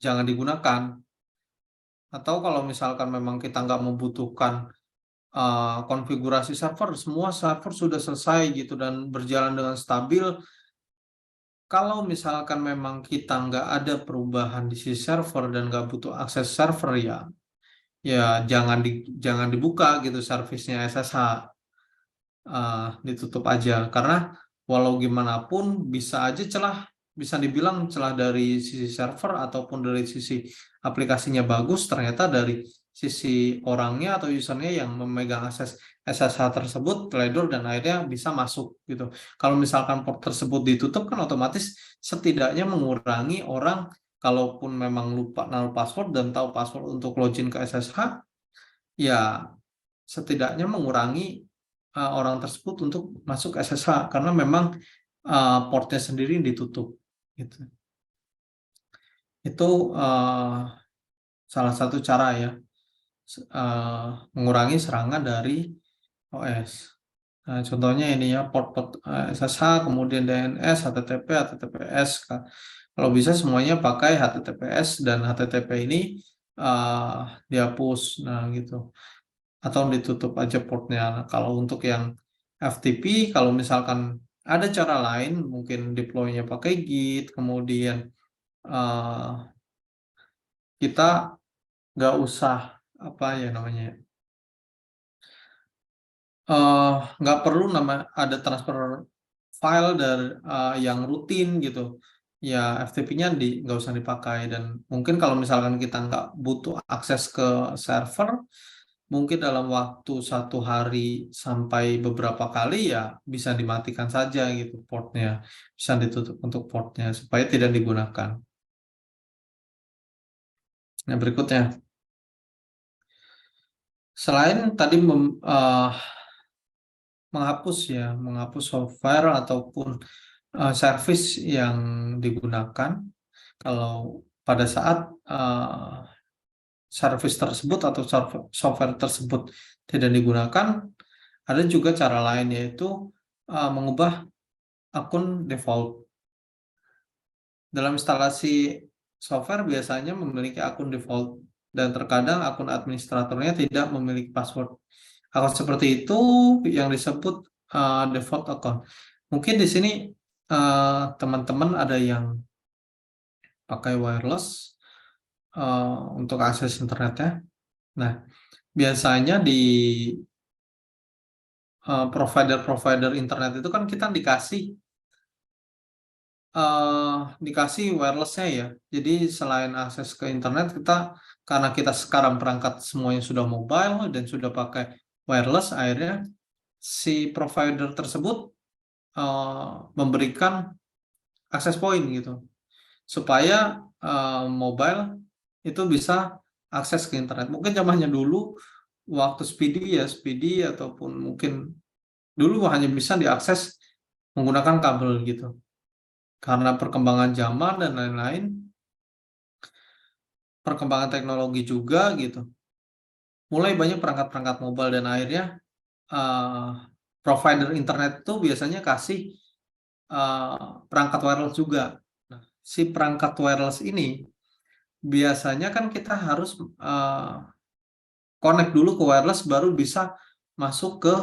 jangan digunakan. Atau kalau misalkan memang kita nggak membutuhkan konfigurasi server, semua server sudah selesai gitu dan berjalan dengan stabil. Kalau misalkan memang kita nggak ada perubahan di sisi server dan nggak butuh akses server ya jangan dibuka gitu servisnya SSH, ditutup aja karena walau gimana pun bisa aja bisa dibilang celah dari sisi server ataupun dari sisi aplikasinya bagus, ternyata dari sisi orangnya atau usernya yang memegang akses SSH tersebut teledor dan akhirnya bisa masuk gitu. Kalau misalkan port tersebut ditutup kan otomatis setidaknya mengurangi orang, kalaupun memang lupa naruh password dan tahu password untuk login ke SSH, ya setidaknya mengurangi orang tersebut untuk masuk SSH karena memang portnya sendiri ditutup gitu. Itu salah satu cara ya mengurangi serangan dari OS. Nah, contohnya ini ya, port SSH, kemudian DNS, HTTP, HTTPS. Kalau bisa semuanya pakai HTTPS dan HTTP ini dihapus, nah gitu. Atau ditutup aja portnya. Nah, kalau untuk yang FTP, kalau misalkan ada cara lain, mungkin deploy-nya pakai Git, kemudian kita nggak usah apa ya namanya, nggak perlu ada transfer file dari yang rutin gitu. Ya FTP-nya nggak usah dipakai dan mungkin kalau misalkan kita nggak butuh akses ke server, mungkin dalam waktu 1 hari sampai beberapa kali ya bisa dimatikan saja gitu portnya, bisa ditutup untuk portnya supaya tidak digunakan. Nah, berikutnya, selain tadi menghapus software ataupun service yang digunakan kalau pada saat service tersebut atau software tersebut tidak digunakan, ada juga cara lain, yaitu mengubah akun default. Dalam instalasi software biasanya memiliki akun default, dan terkadang akun administratornya tidak memiliki password. Akun seperti itu yang disebut default account. Mungkin di sini teman-teman ada yang pakai wireless untuk akses internetnya. Nah, biasanya di provider internet itu kan kita dikasih wireless-nya ya. Jadi selain akses ke internet, karena kita sekarang perangkat semuanya sudah mobile dan sudah pakai wireless, akhirnya si provider tersebut memberikan access point gitu, supaya mobile itu bisa akses ke internet. Mungkin zamannya dulu waktu speedy ataupun mungkin dulu hanya bisa diakses menggunakan kabel gitu. Karena perkembangan zaman dan lain-lain, perkembangan teknologi juga gitu, mulai banyak perangkat-perangkat mobile dan akhirnya provider internet itu biasanya kasih perangkat wireless juga. Nah, si perangkat wireless ini biasanya kan kita harus connect dulu ke wireless baru bisa masuk ke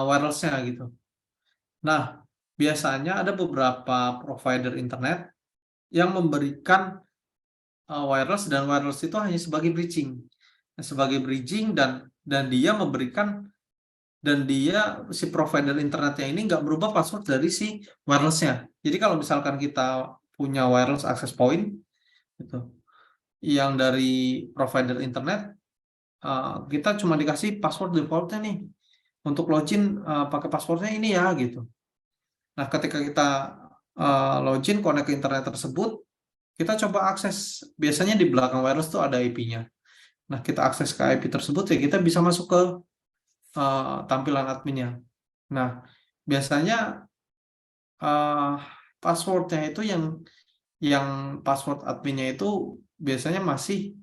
wireless-nya gitu. Nah, biasanya ada beberapa provider internet yang memberikan wireless, dan wireless itu hanya sebagai bridging. Nah, sebagai bridging dan dia memberikan, dan si provider internetnya ini nggak berubah password dari si wireless-nya. Jadi kalau misalkan kita punya wireless access point gitu, yang dari provider internet, kita cuma dikasih password defaultnya nih, untuk login pakai passwordnya ini ya gitu. Nah, ketika kita login connect ke internet tersebut, kita coba akses. Biasanya di belakang wireless tuh ada IP-nya. Nah, kita akses ke IP tersebut ya kita bisa masuk ke tampilan adminnya. Nah, biasanya passwordnya itu yang password adminnya itu biasanya masih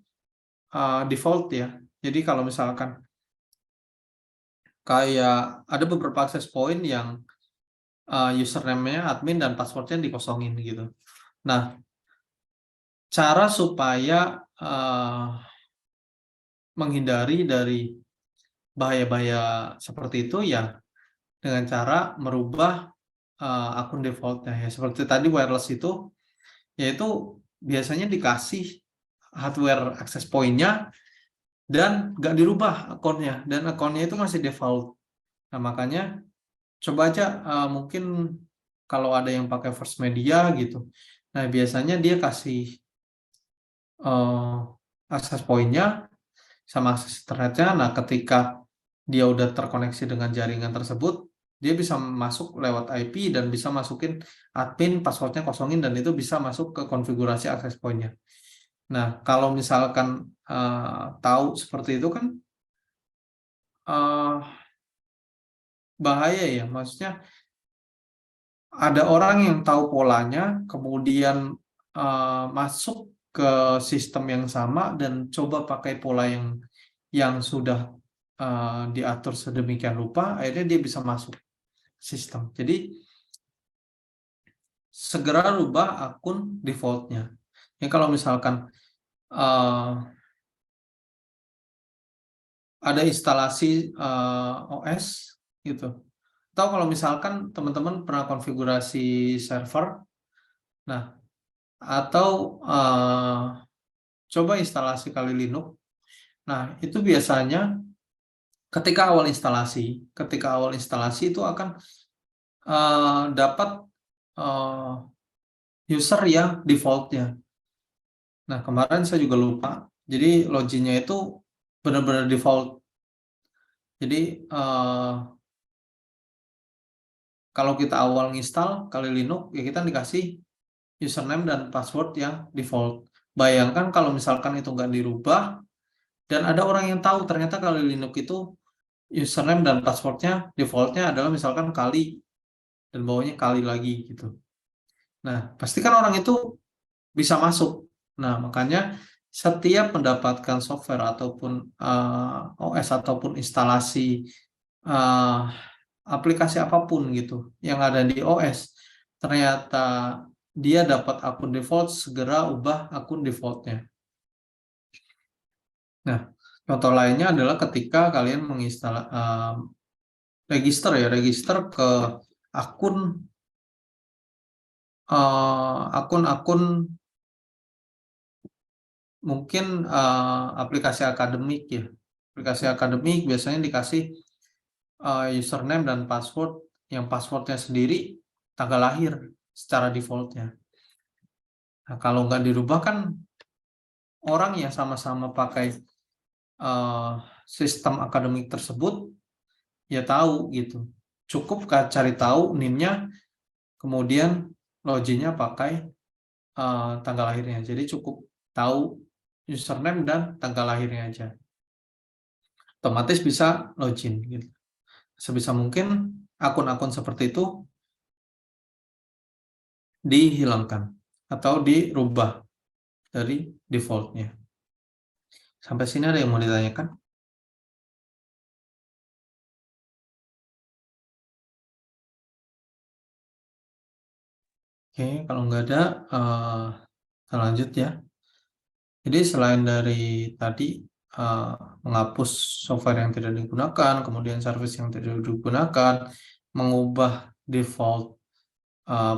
default ya. Jadi kalau misalkan kayak ada beberapa access point yang username-nya admin dan passwordnya dikosongin gitu. Nah, cara supaya menghindari dari bahaya-bahaya seperti itu ya dengan cara merubah akun default-nya ya. Seperti tadi wireless itu, yaitu biasanya dikasih hardware access point-nya dan nggak dirubah akunnya, dan akunnya itu masih default. Nah, makanya coba aja mungkin kalau ada yang pakai First Media gitu. Nah, biasanya dia kasih access point-nya sama akses internetnya. Nah, ketika dia udah terkoneksi dengan jaringan tersebut, dia bisa masuk lewat IP dan bisa masukin admin, passwordnya kosongin, dan itu bisa masuk ke konfigurasi access point-nya. Nah, kalau misalkan tahu seperti itu kan bahaya ya, maksudnya ada orang yang tahu polanya, kemudian masuk ke sistem yang sama dan coba pakai pola yang sudah diatur sedemikian rupa, akhirnya dia bisa masuk sistem. Jadi segera rubah akun default-nya. Ya, kalau misalkan ada instalasi OS gitu, atau kalau misalkan teman-teman pernah konfigurasi server, nah atau coba instalasi Kali Linux. Nah, itu biasanya ketika awal instalasi itu akan dapat user yang default-nya. Nah, kemarin saya juga lupa. Jadi loginnya itu benar-benar default. Jadi kalau kita awal nginstal Kali Linux, ya kita dikasih username dan password yang default. Bayangkan kalau misalkan itu nggak dirubah, dan ada orang yang tahu ternyata Kali Linux itu username dan passwordnya defaultnya adalah misalkan Kali, dan bawahnya Kali lagi gitu. Nah, pastikan orang itu bisa masuk. Nah, makanya setiap mendapatkan software ataupun OS ataupun instalasi aplikasi apapun gitu yang ada di OS, ternyata dia dapat akun default, segera ubah akun defaultnya. Nah, contoh lainnya adalah ketika kalian register ke akun mungkin aplikasi akademik ya. Aplikasi akademik biasanya dikasih username dan password, yang passwordnya sendiri tanggal lahir secara defaultnya. Nah, kalau nggak dirubah kan orang yang sama-sama pakai sistem akademik tersebut ya tahu gitu. Cukup cari tahu NIM-nya, kemudian loginnya pakai tanggal lahirnya. Jadi cukup tahu username dan tanggal lahirnya aja. Otomatis bisa login gitu. Sebisa mungkin akun-akun seperti itu dihilangkan atau dirubah dari defaultnya. Sampai sini ada yang mau ditanyakan? Oke, kalau nggak ada, kita lanjut ya. Jadi selain dari tadi menghapus software yang tidak digunakan, kemudian service yang tidak digunakan, mengubah default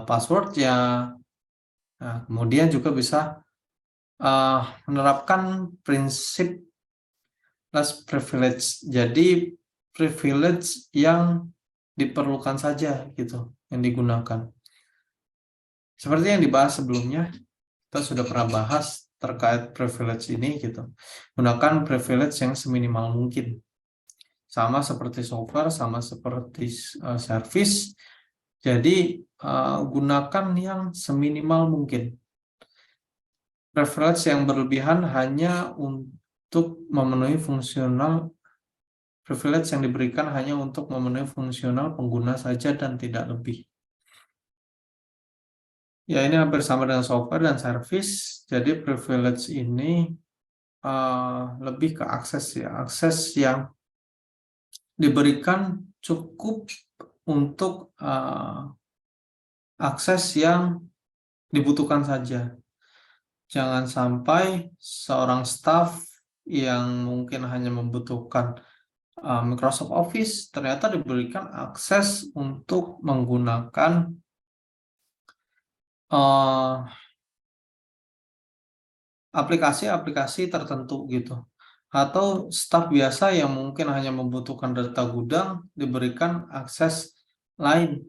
password-nya, nah, kemudian juga bisa menerapkan prinsip less privilege. Jadi privilege yang diperlukan saja gitu, yang digunakan. Seperti yang dibahas sebelumnya, kita sudah pernah bahas terkait privilege ini gitu. Gunakan privilege yang seminimal mungkin. Sama seperti software, sama seperti service. Jadi gunakan yang seminimal mungkin. Privilege yang berlebihan hanya untuk memenuhi fungsional, privilege yang diberikan hanya untuk memenuhi fungsional pengguna saja dan tidak lebih. Ya, ini hampir sama dengan software dan service. Jadi privilege ini lebih ke akses ya. Akses yang diberikan cukup untuk akses yang dibutuhkan saja. Jangan sampai seorang staff yang mungkin hanya membutuhkan Microsoft Office ternyata diberikan akses untuk menggunakan aplikasi-aplikasi tertentu gitu. Atau staf biasa yang mungkin hanya membutuhkan data gudang diberikan akses lain.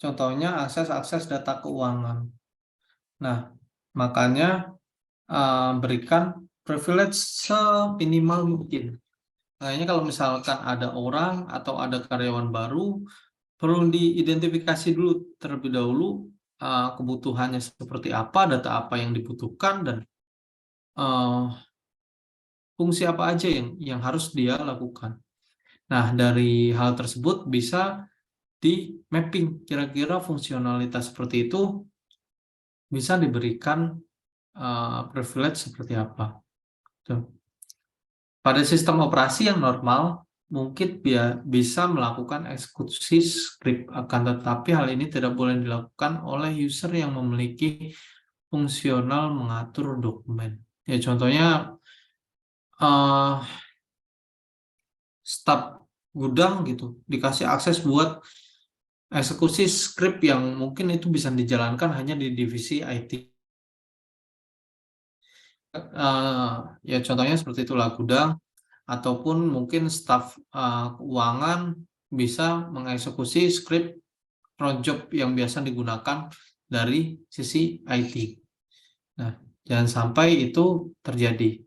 Contohnya akses data keuangan. Nah, makanya berikan privilege seminimal mungkin. Makanya kalau misalkan ada orang atau ada karyawan baru, perlu diidentifikasi dulu terlebih dahulu kebutuhannya seperti apa, data apa yang dibutuhkan, dan fungsi apa aja yang harus dia lakukan. Nah, dari hal tersebut bisa di mapping kira-kira fungsionalitas seperti itu bisa diberikan privilege seperti apa. Tuh. Pada sistem operasi yang normal, mungkin bisa melakukan eksekusi script, akan tetapi hal ini tidak boleh dilakukan oleh user yang memiliki fungsional mengatur dokumen. Ya, contohnya staf gudang gitu, dikasih akses buat eksekusi script yang mungkin itu bisa dijalankan hanya di divisi IT. Ya, contohnya seperti itulah gudang, ataupun mungkin staf keuangan bisa mengeksekusi script project yang biasa digunakan dari sisi IT. Nah, jangan sampai itu terjadi.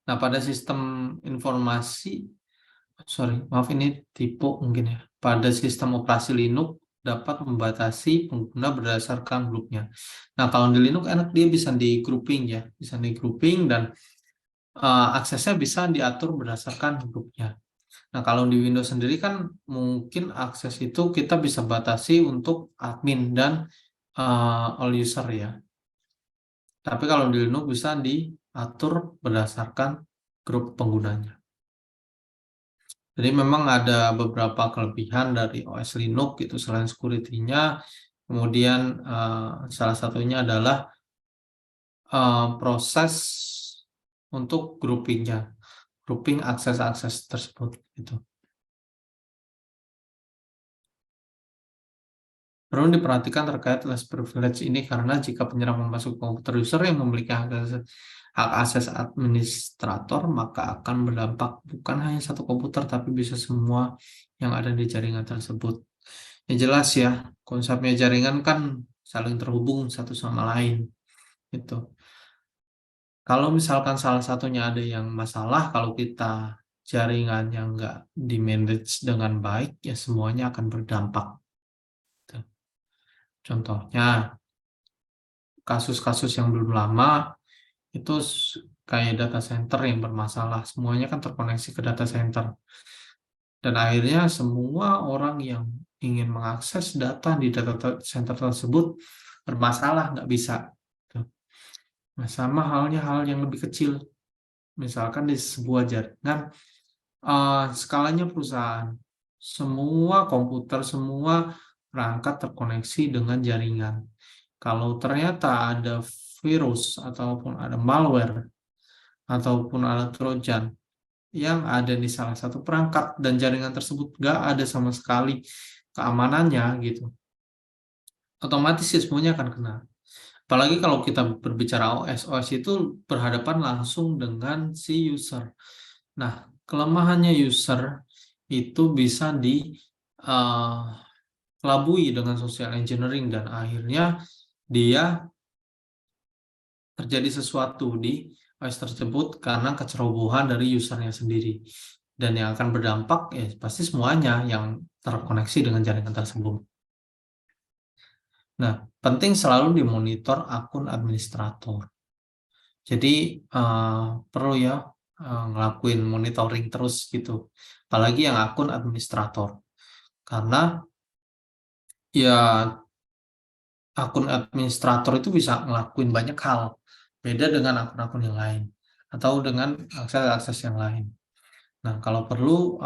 Nah, pada sistem informasi, maaf ini tipe mungkin ya. Pada sistem operasi Linux dapat membatasi pengguna berdasarkan grupnya. Nah, kalau di Linux enak, dia bisa di grouping ya, bisa di grouping dan aksesnya bisa diatur berdasarkan grupnya. Nah, kalau di Windows sendiri kan mungkin akses itu kita bisa batasi untuk admin dan all user ya. Tapi kalau di Linux bisa diatur berdasarkan grup penggunanya. Jadi memang ada beberapa kelebihan dari OS Linux gitu selain security-nya. Kemudian salah satunya adalah proses untuk grouping-nya, grouping akses-akses tersebut gitu. Perlu diperhatikan terkait less privilege ini karena jika penyerang memasuk komputer user yang memiliki hak akses administrator, maka akan berdampak bukan hanya satu komputer tapi bisa semua yang ada di jaringan tersebut. Ya jelas ya, konsepnya jaringan kan saling terhubung satu sama lain. Gitu. Kalau misalkan salah satunya ada yang masalah, kalau kita jaringan yang nggak di-manage dengan baik, ya semuanya akan berdampak. Gitu. Contohnya, kasus-kasus yang belum lama, itu kayak data center yang bermasalah. Semuanya kan terkoneksi ke data center. Dan akhirnya semua orang yang ingin mengakses data di data center tersebut bermasalah, nggak bisa. Nah, sama halnya hal yang lebih kecil. Misalkan di sebuah jaringan, skalanya perusahaan, semua komputer, semua perangkat terkoneksi dengan jaringan. Kalau ternyata ada virus, ataupun ada malware, ataupun ada trojan yang ada di salah satu perangkat, dan jaringan tersebut nggak ada sama sekali keamanannya, gitu, otomatis semuanya akan kena. Apalagi kalau kita berbicara OS, OS itu berhadapan langsung dengan si user. Nah, kelemahannya user itu bisa dikelabui dengan social engineering dan akhirnya dia terjadi sesuatu di OS tersebut karena kecerobohan dari usernya sendiri. Dan yang akan berdampak ya pasti semuanya yang terkoneksi dengan jaringan tersebut. Nah, penting selalu dimonitor akun administrator. Jadi perlu ya ngelakuin monitoring terus gitu. Apalagi yang akun administrator. Karena ya akun administrator itu bisa ngelakuin banyak hal. Beda dengan akun-akun yang lain. Atau dengan akses-akses yang lain. Nah, kalau perlu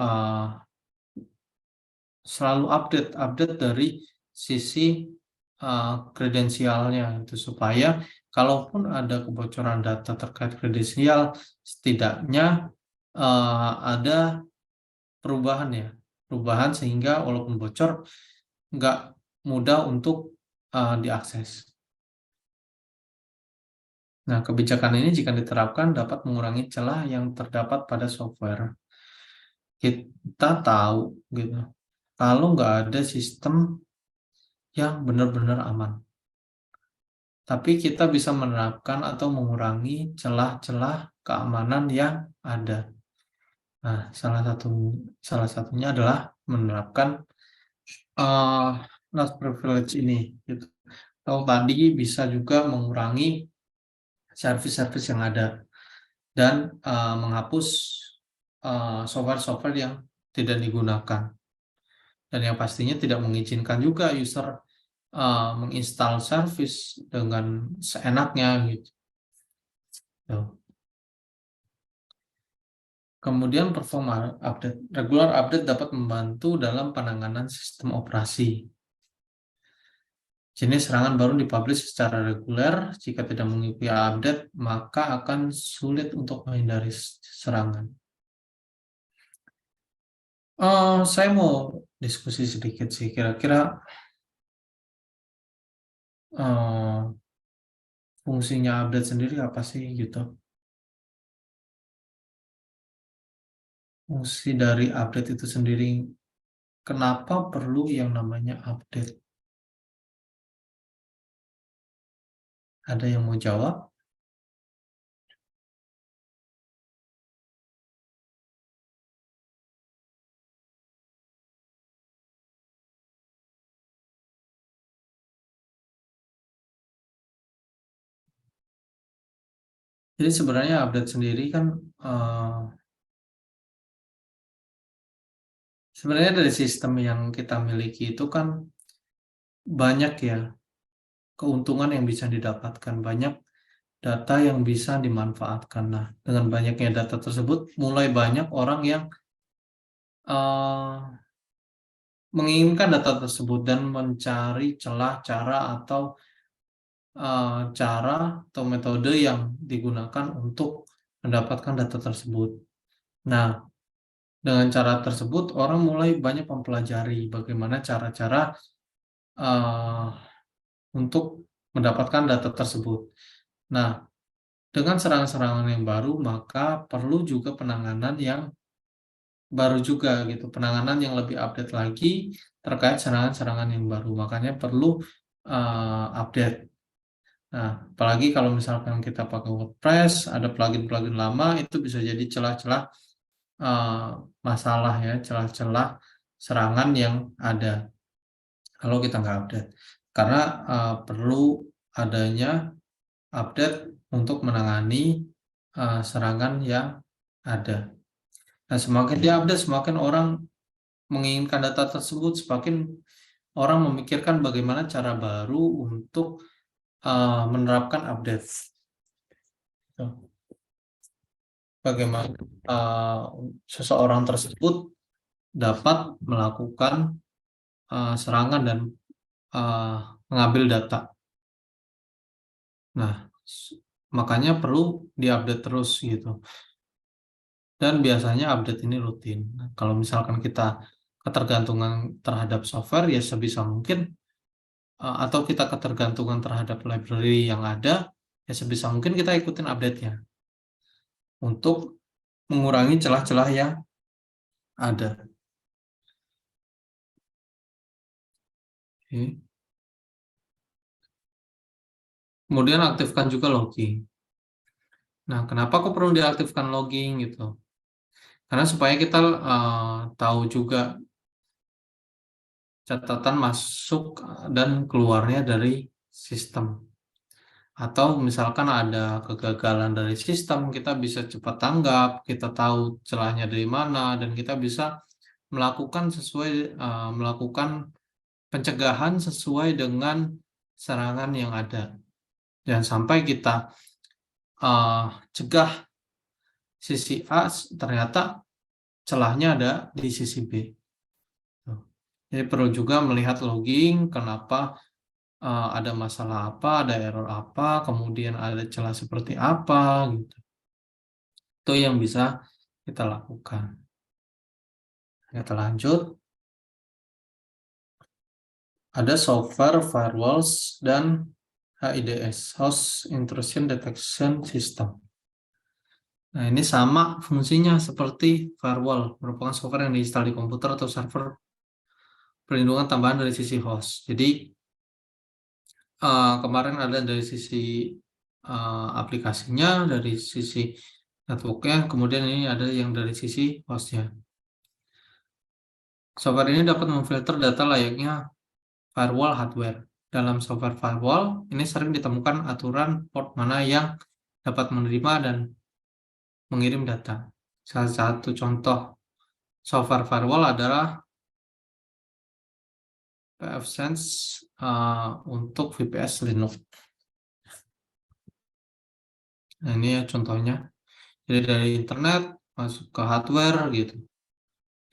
selalu update dari sisi kredensialnya itu supaya kalaupun ada kebocoran data terkait kredensial, setidaknya ada perubahan sehingga walaupun bocor nggak mudah untuk diakses. Nah, kebijakan ini jika diterapkan dapat mengurangi celah yang terdapat pada software. Kita tahu gitu, kalau nggak ada sistem yang benar-benar aman. Tapi kita bisa menerapkan atau mengurangi celah-celah keamanan yang ada. Nah, salah satunya adalah menerapkan not privilege ini. Gitu. Kalau tadi bisa juga mengurangi service-service yang ada dan menghapus software-software yang tidak digunakan. Dan yang pastinya tidak mengizinkan juga user menginstal service dengan seenaknya gitu. Kemudian performa update. Regular update dapat membantu dalam penanganan sistem operasi. Jenis serangan baru dipublish secara reguler. Jika tidak mengikuti update, maka akan sulit untuk menghindari serangan. Saya mau diskusi sedikit sih. Kira-kira fungsinya update sendiri apa sih gitu? Fungsi dari update itu sendiri, kenapa perlu yang namanya update? Ada yang mau jawab? Jadi sebenarnya update sendiri kan sebenarnya dari sistem yang kita miliki itu kan banyak ya keuntungan yang bisa didapatkan, banyak data yang bisa dimanfaatkan. Nah, dengan banyaknya data tersebut, mulai banyak orang yang menginginkan data tersebut dan mencari celah, cara atau metode yang digunakan untuk mendapatkan data tersebut. Nah, dengan cara tersebut orang mulai banyak mempelajari bagaimana cara-cara untuk mendapatkan data tersebut. Nah, dengan serangan-serangan yang baru, maka perlu juga penanganan yang baru juga gitu, penanganan yang lebih update lagi terkait serangan-serangan yang baru. Makanya perlu update. Nah, apalagi kalau misalkan kita pakai WordPress, ada plugin-plugin lama, itu bisa jadi celah-celah masalah ya, celah-celah serangan yang ada kalau kita nggak update. Karena perlu adanya update untuk menangani serangan yang ada. Nah, semakin diupdate, semakin orang menginginkan data tersebut, semakin orang memikirkan bagaimana cara baru untuk menerapkan update. Bagaimana seseorang tersebut dapat melakukan serangan dan mengambil data. Nah, makanya perlu diupdate terus gitu. Dan biasanya update ini rutin. Nah, kalau misalkan kita ketergantungan terhadap software, ya sebisa mungkin atau kita ketergantungan terhadap library yang ada, ya sebisa mungkin kita ikutin update-nya untuk mengurangi celah-celah yang ada. Oke. Kemudian aktifkan juga logging. Nah, kenapa kok perlu diaktifkan logging gitu? Karena supaya kita tahu juga catatan masuk dan keluarnya dari sistem. Atau misalkan ada kegagalan dari sistem, kita bisa cepat tanggap, kita tahu celahnya dari mana, dan kita bisa melakukan pencegahan sesuai dengan serangan yang ada. Jangan sampai kita cegah sisi A, ternyata celahnya ada di sisi B. Jadi perlu juga melihat logging, kenapa ada masalah apa, ada error apa, kemudian ada celah seperti apa, gitu. Itu yang bisa kita lakukan. Kita lanjut. Ada software firewalls dan HIDS, Host Intrusion Detection System. Nah, ini sama fungsinya seperti firewall, merupakan software yang diinstal di komputer atau server perlindungan tambahan dari sisi host. Jadi, kemarin ada dari sisi aplikasinya, dari sisi networknya, kemudian ini ada yang dari sisi hostnya. Software ini dapat memfilter data layaknya firewall hardware. Dalam software firewall, ini sering ditemukan aturan port mana yang dapat menerima dan mengirim data. Salah satu contoh software firewall adalah pfSense untuk VPS Linux. Nah, ini ya contohnya. Jadi dari internet masuk ke hardware gitu.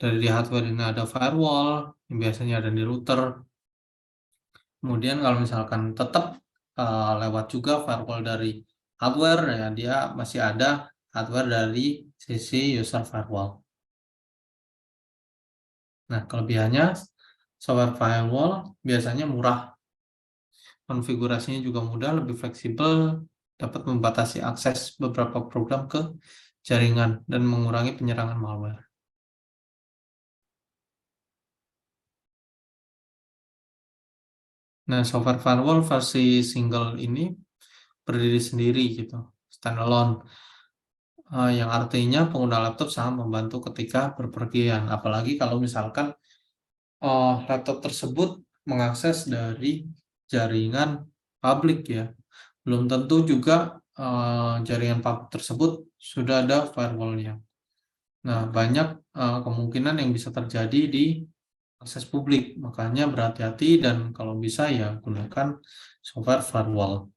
Dari di hardware ini ada firewall, yang biasanya ada di router. Kemudian kalau misalkan tetap lewat juga firewall dari hardware, ya dia masih ada hardware dari sisi user firewall. Nah, kelebihannya software firewall biasanya murah. Konfigurasinya juga mudah, lebih fleksibel, dapat membatasi akses beberapa program ke jaringan dan mengurangi penyerangan malware. Nah, software firewall versi single ini berdiri sendiri gitu, standalone. Yang artinya pengguna laptop sangat membantu ketika berpergian, apalagi kalau misalkan laptop tersebut mengakses dari jaringan publik ya. Belum tentu juga jaringan publik tersebut sudah ada firewall-nya. Nah, banyak kemungkinan yang bisa terjadi di akses publik, makanya berhati-hati dan kalau bisa ya gunakan software firewall.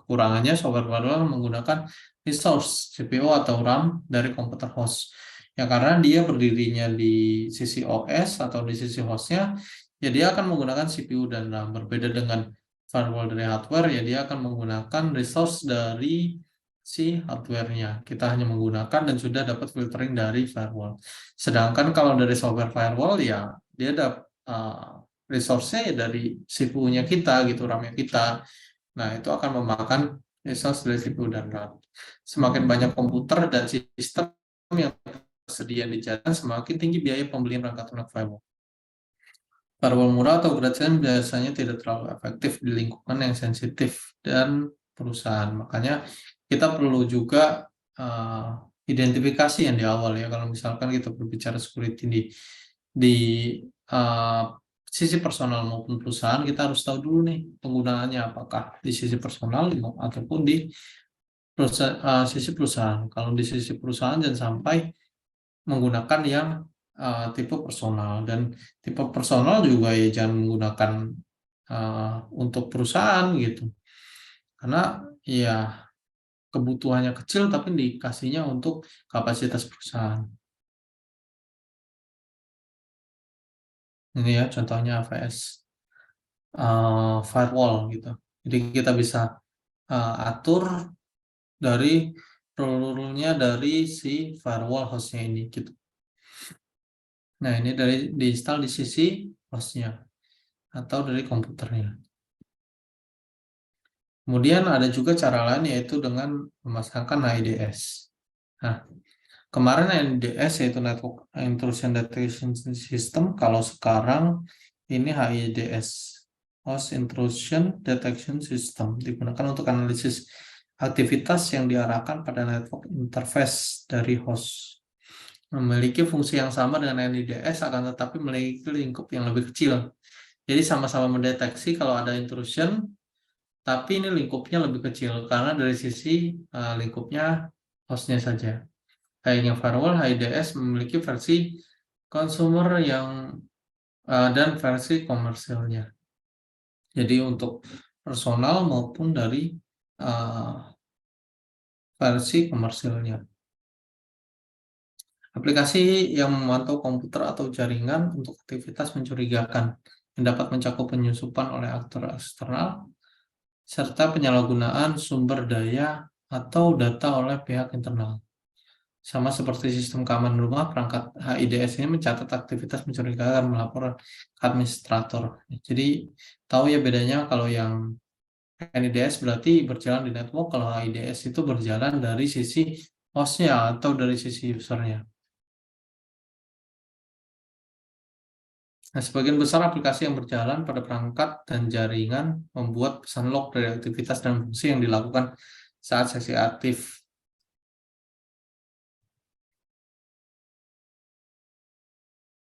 kekurangannya software firewall menggunakan resource CPU atau RAM dari komputer host. Ya karena dia berdirinya di sisi OS atau di sisi hostnya, ya dia akan menggunakan CPU dan RAM. Berbeda dengan firewall dari hardware, ya dia akan menggunakan resource dari si hardware-nya. Kita hanya menggunakan dan sudah dapat filtering dari firewall. Sedangkan kalau dari software firewall, ya dia dapat resource-nya ya dari CPU-nya kita gitu, RAM-nya kita. Nah, itu akan memakan resource dari CPU dan RAM. Semakin banyak komputer dan sistem yang tersedia di jalan, semakin tinggi biaya pembelian perangkat lunak firewall. Firewall murah atau gratisan biasanya tidak terlalu efektif di lingkungan yang sensitif dan perusahaan. Makanya kita perlu juga identifikasi yang di awal ya. Kalau misalkan kita berbicara security di sisi personal maupun perusahaan, kita harus tahu dulu nih penggunaannya apakah di sisi personal ataupun di sisi perusahaan. Kalau di sisi perusahaan jangan sampai menggunakan yang tipe personal, dan tipe personal juga ya jangan menggunakan untuk perusahaan gitu, karena ya kebutuhannya kecil tapi dikasihnya untuk kapasitas perusahaan. Ini ya contohnya AVS firewall gitu. Jadi kita bisa atur dari rule-nya dari si firewall hostnya ini gitu. Nah, ini diinstal di sisi hostnya atau dari komputernya. Kemudian ada juga cara lain, yaitu dengan memasangkan HIDS. Nah, kemarin HIDS yaitu Network Intrusion Detection System, kalau sekarang ini HIDS, Host Intrusion Detection System, digunakan untuk analisis aktivitas yang diarahkan pada network interface dari host. Memiliki fungsi yang sama dengan NIDS, akan tetapi memiliki lingkup yang lebih kecil. Jadi sama-sama mendeteksi kalau ada intrusion, tapi ini lingkupnya lebih kecil karena dari sisi lingkupnya hostnya saja. Kayaknya firewall, HIDS memiliki versi consumer dan versi komersilnya. Jadi untuk personal maupun dari versi komersilnya. Aplikasi yang memantau komputer atau jaringan untuk aktivitas mencurigakan yang dapat mencakup penyusupan oleh aktor eksternal serta penyalahgunaan sumber daya atau data oleh pihak internal. Sama seperti sistem keamanan rumah, perangkat HIDS ini mencatat aktivitas mencurigakan, melaporkan ke administrator. Jadi tahu ya bedanya, kalau yang NIDS berarti berjalan di network, kalau HIDS itu berjalan dari sisi hostnya atau dari sisi usernya. Nah, sebagian besar aplikasi yang berjalan pada perangkat dan jaringan membuat pesan log dari aktivitas dan fungsi yang dilakukan saat sesi aktif.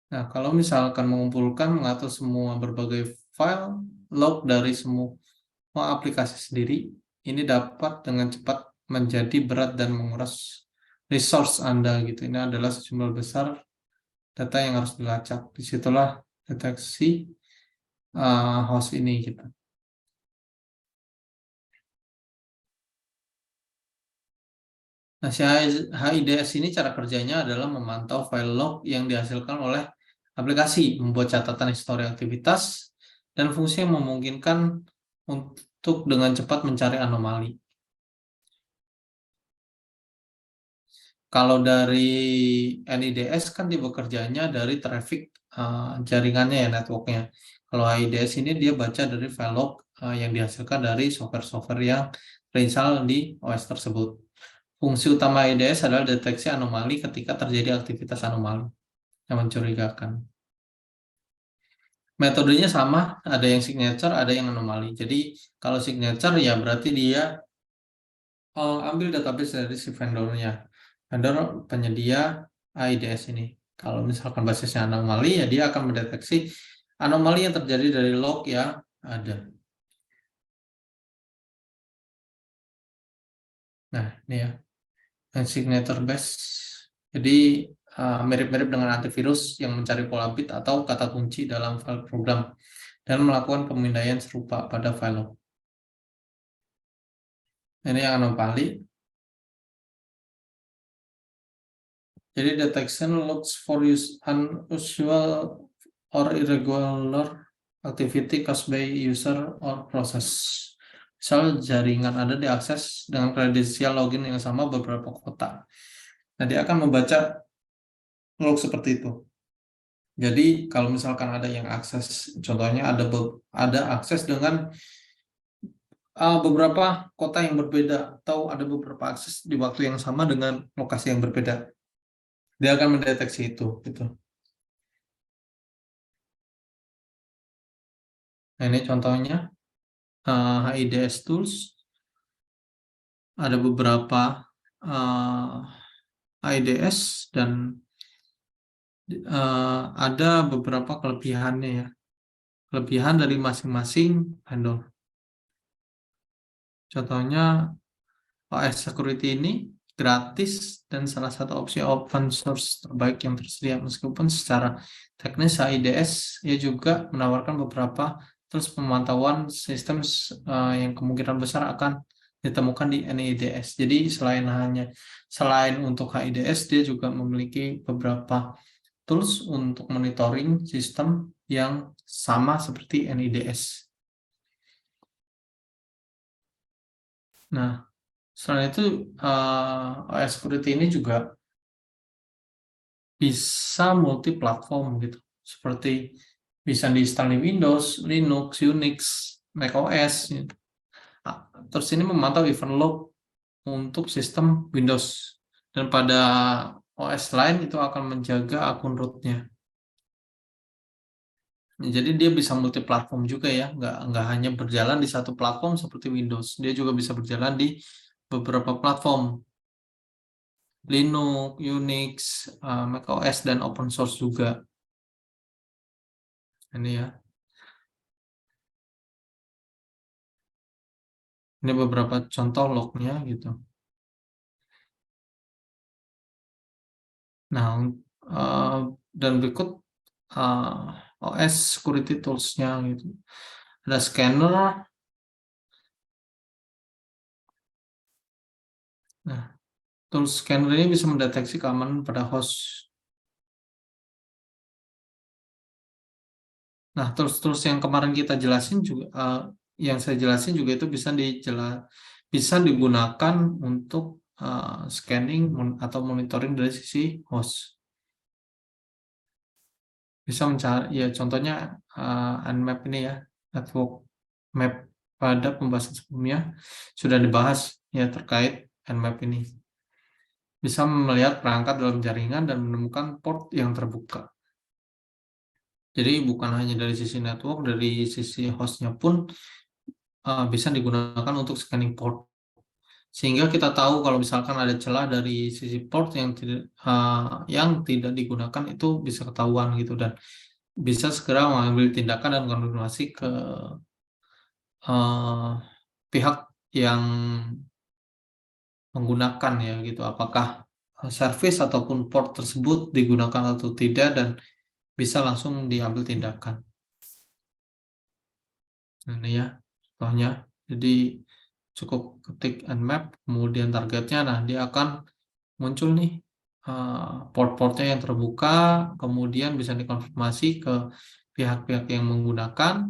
Nah, kalau misalkan mengatur semua berbagai file log dari semua aplikasi sendiri, ini dapat dengan cepat menjadi berat dan menguras resource Anda gitu. Ini adalah sejumlah besar data yang harus dilacak. Disitulah deteksi host ini gitu. Nah, si HIDS ini cara kerjanya adalah memantau file log yang dihasilkan oleh aplikasi, membuat catatan histori aktivitas, dan fungsi yang memungkinkan untuk dengan cepat mencari anomali. Kalau dari NIDS kan dia bekerjanya dari traffic jaringannya ya, networknya. Kalau HIDS ini dia baca dari file log yang dihasilkan dari software-software yang terinstall di OS tersebut. Fungsi utama HIDS adalah deteksi anomali ketika terjadi aktivitas anomali yang mencurigakan. Metodenya sama, ada yang signature, ada yang anomali. Jadi kalau signature ya berarti dia ambil database dari si vendornya. Vendor penyedia HIDS ini. Kalau misalkan basisnya anomali, ya dia akan mendeteksi anomali yang terjadi dari log yang ada. Nah, ini ya, signature base. Jadi mirip-mirip dengan antivirus yang mencari pola bit atau kata kunci dalam file program dan melakukan pemindaian serupa pada file log. Ini yang anomali. Jadi detection looks for unusual or irregular activity caused by user or process. Misal jaringan Anda diakses dengan kredensial login yang sama beberapa kotak. Nah, dia akan membaca log seperti itu. Jadi kalau misalkan ada yang akses, contohnya ada akses dengan beberapa kota yang berbeda, atau ada beberapa akses di waktu yang sama dengan lokasi yang berbeda, dia akan mendeteksi itu gitu. Nah, ini contohnya HIDS tools, ada beberapa HIDS dan ada beberapa kelebihannya ya, kelebihan dari masing-masing vendor. Contohnya OS Security ini gratis dan salah satu opsi open source terbaik yang tersedia, meskipun secara teknis HIDS ya juga menawarkan beberapa tools pemantauan sistem yang kemungkinan besar akan ditemukan di NIDS. Jadi selain untuk HIDS, dia juga memiliki beberapa tools untuk monitoring sistem yang sama seperti NIDS. Nah, selain itu, OS Security ini juga bisa multi-platform gitu, seperti bisa diinstal di Windows, Linux, Unix, macOS. Gitu. Terus ini memantau event log untuk sistem Windows, dan pada OS lain itu akan menjaga akun rootnya. Jadi dia bisa multi-platform juga ya, nggak hanya berjalan di satu platform seperti Windows, dia juga bisa berjalan di beberapa platform, Linux, Unix, macOS, dan open source juga. Ini ya. Ini beberapa contoh lognya gitu. Nah, dan berikut OS security tools-nya gitu. Ada scanner. Nah, tools scanner ini bisa mendeteksi keamanan pada host. Nah, tools-tools yang kemarin kita jelasin juga, yang saya jelasin juga itu bisa digunakan untuk scanning atau monitoring dari sisi host. Bisa mencari, ya contohnya Nmap ini ya, network map. Pada pembahasan sebelumnya sudah dibahas ya terkait Nmap ini. Bisa melihat perangkat dalam jaringan dan menemukan port yang terbuka. Jadi bukan hanya dari sisi network, dari sisi hostnya pun bisa digunakan untuk scanning port. Sehingga kita tahu kalau misalkan ada celah dari sisi port yang tidak digunakan, itu bisa ketahuan gitu, dan bisa segera mengambil tindakan dan konfirmasi ke pihak yang menggunakan ya gitu, apakah service ataupun port tersebut digunakan atau tidak, dan bisa langsung diambil tindakan. Ini ya contohnya. Jadi cukup ketik Nmap, kemudian targetnya, nah dia akan muncul nih port-portnya yang terbuka, kemudian bisa dikonfirmasi ke pihak-pihak yang menggunakan,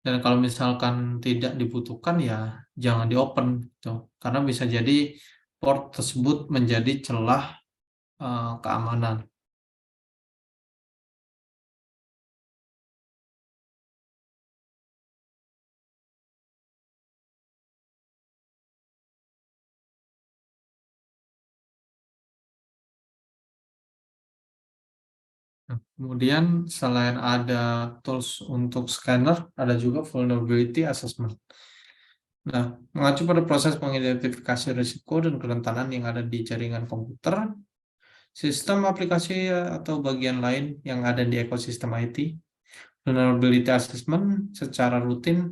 dan kalau misalkan tidak dibutuhkan ya jangan di-open gitu, karena bisa jadi port tersebut menjadi celah keamanan. Nah, kemudian selain ada tools untuk scanner, ada juga vulnerability assessment. Nah, mengacu pada proses mengidentifikasi risiko dan kerentanan yang ada di jaringan komputer, sistem aplikasi atau bagian lain yang ada di ekosistem IT, vulnerability assessment secara rutin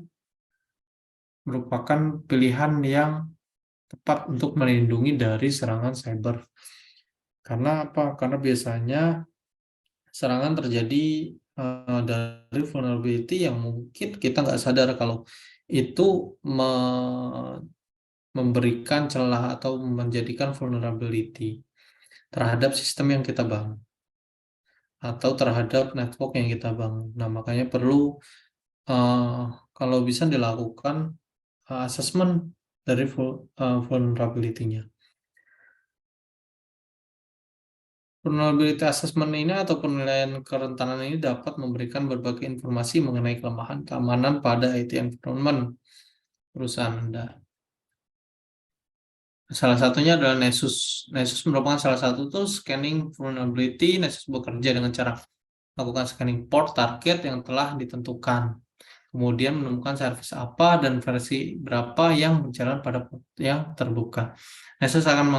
merupakan pilihan yang tepat untuk melindungi dari serangan cyber. Karena apa? Karena biasanya serangan terjadi dari vulnerability yang mungkin kita nggak sadar kalau itu memberikan celah atau menjadikan vulnerability terhadap sistem yang kita bangun atau terhadap network yang kita bangun. Nah, makanya perlu kalau bisa dilakukan assessment dari vulnerability-nya. Vulnerability assessment ini atau penilaian kerentanan ini dapat memberikan berbagai informasi mengenai kelemahan keamanan pada IT environment perusahaan Anda. Salah satunya adalah Nessus. Nessus merupakan salah satu tool scanning vulnerability. Nessus bekerja dengan cara melakukan scanning port target yang telah ditentukan. Kemudian menemukan service apa dan versi berapa yang berjalan pada port yang terbuka. Nessus akan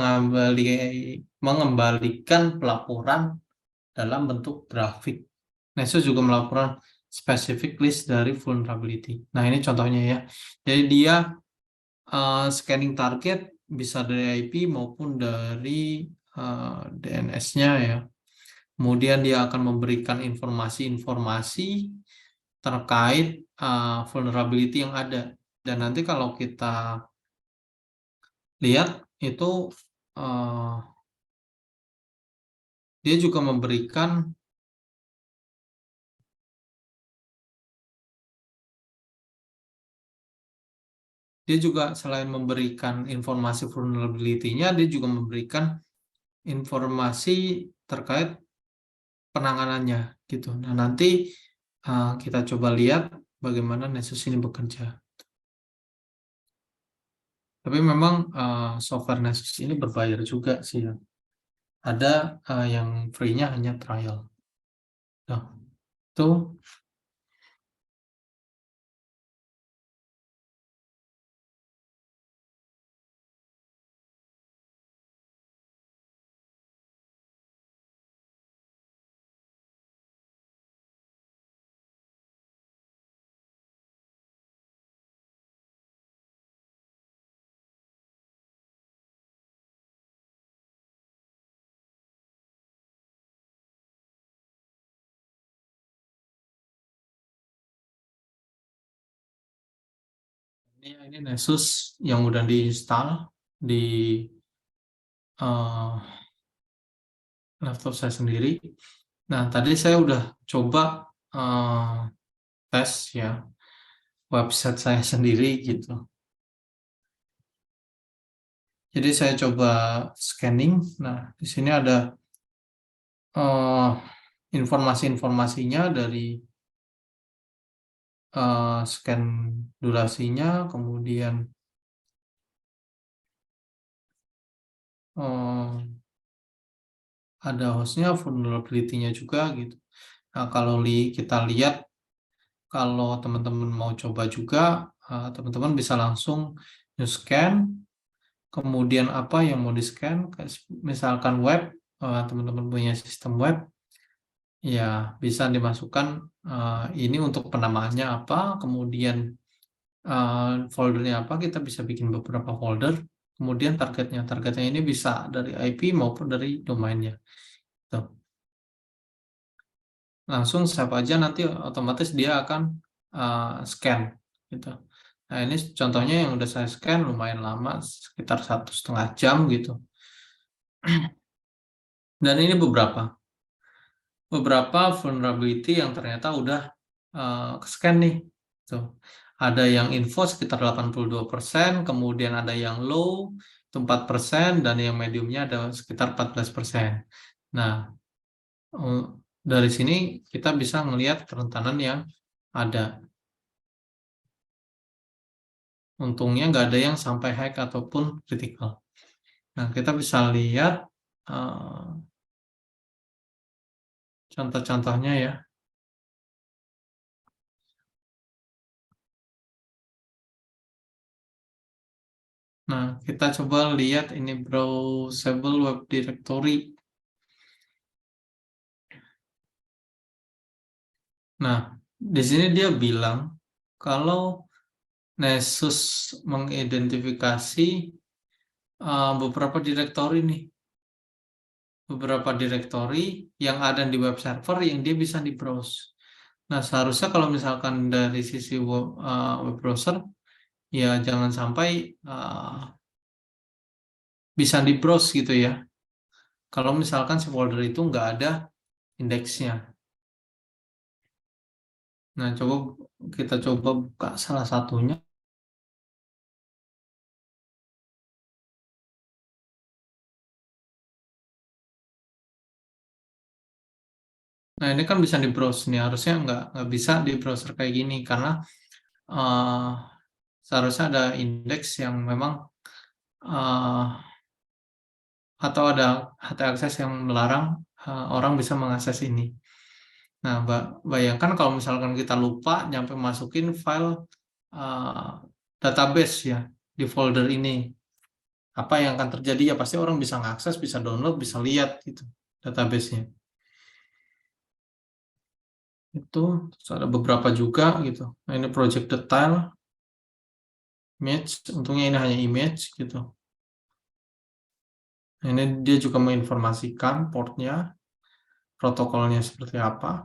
mengembalikan pelaporan dalam bentuk grafik. Nessus juga melakukan specific list dari vulnerability. Nah, ini contohnya ya. Jadi dia scanning target bisa dari IP maupun dari DNS-nya ya. Kemudian dia akan memberikan informasi-informasi terkait vulnerability yang ada. Dan nanti kalau kita lihat itu dia juga memberikan selain memberikan informasi vulnerability-nya, dia juga memberikan informasi terkait penanganannya gitu. Nah, nanti kita coba lihat bagaimana Nessus ini bekerja. Tapi memang software Nessus ini berbayar juga sih ya. Ada yang free-nya hanya trial. Nah, itu ini Nessus yang udah diinstal di laptop saya sendiri. Nah, tadi saya udah coba tes ya website saya sendiri gitu. Jadi saya coba scanning. Nah, di sini ada informasi-informasinya dari scan durasinya, kemudian ada hostnya, vulnerability-nya juga gitu. Nah, kalau kita lihat, kalau teman-teman mau coba juga, teman-teman bisa langsung new scan, kemudian apa yang mau di-scan, misalkan web, teman-teman punya sistem web, ya bisa dimasukkan ini untuk penamaannya apa, kemudian foldernya apa, kita bisa bikin beberapa folder, kemudian targetnya ini bisa dari IP maupun dari domainnya. Tuh. Langsung save aja, nanti otomatis dia akan scan gitu. Nah, ini contohnya yang udah saya scan lumayan lama, sekitar 1,5 jam gitu. Dan ini beberapa vulnerability yang ternyata udah scan nih. Tuh. Ada yang info sekitar 82%, kemudian ada yang low itu 4%, dan yang mediumnya ada sekitar 14%. Nah, dari sini kita bisa melihat kerentanan yang ada. Untungnya nggak ada yang sampai hack ataupun critical. Nah, kita bisa lihat contoh-contohnya ya. Nah, kita coba lihat ini browsable web directory. Nah, di sini dia bilang kalau Nessus mengidentifikasi beberapa direktori nih. Beberapa direktori yang ada di web server yang dia bisa di-browse. Nah, seharusnya kalau misalkan dari sisi web browser, ya jangan sampai bisa di browse gitu ya. Kalau misalkan si folder itu nggak ada indeksnya. Nah, kita coba buka salah satunya. Nah, ini kan bisa di browse nih. Harusnya nggak bisa di browser kayak gini karena eh, seharusnya ada indeks yang memang eh, atau ada HT akses yang melarang orang bisa mengakses ini. Nah, bayangkan kalau misalkan kita lupa nyampe masukin file eh, database ya di folder ini, apa yang akan terjadi ya pasti orang bisa mengakses, bisa download, bisa lihat gitu database-nya. Itu terus ada beberapa juga gitu. Nah, ini project detail, image, untungnya ini hanya image gitu. Nah, ini dia juga menginformasikan portnya, protokolnya seperti apa.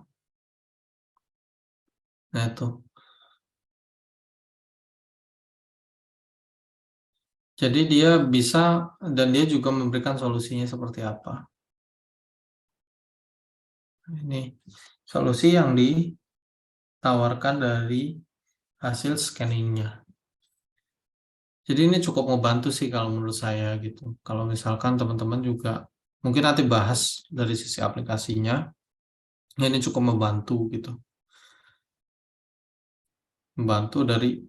Nah, itu. Jadi dia bisa, dan dia juga memberikan solusinya seperti apa. Ini solusi yang ditawarkan dari hasil scanningnya. Jadi ini cukup membantu sih kalau menurut saya gitu. Kalau misalkan teman-teman juga mungkin nanti bahas dari sisi aplikasinya, ini cukup membantu gitu. Membantu dari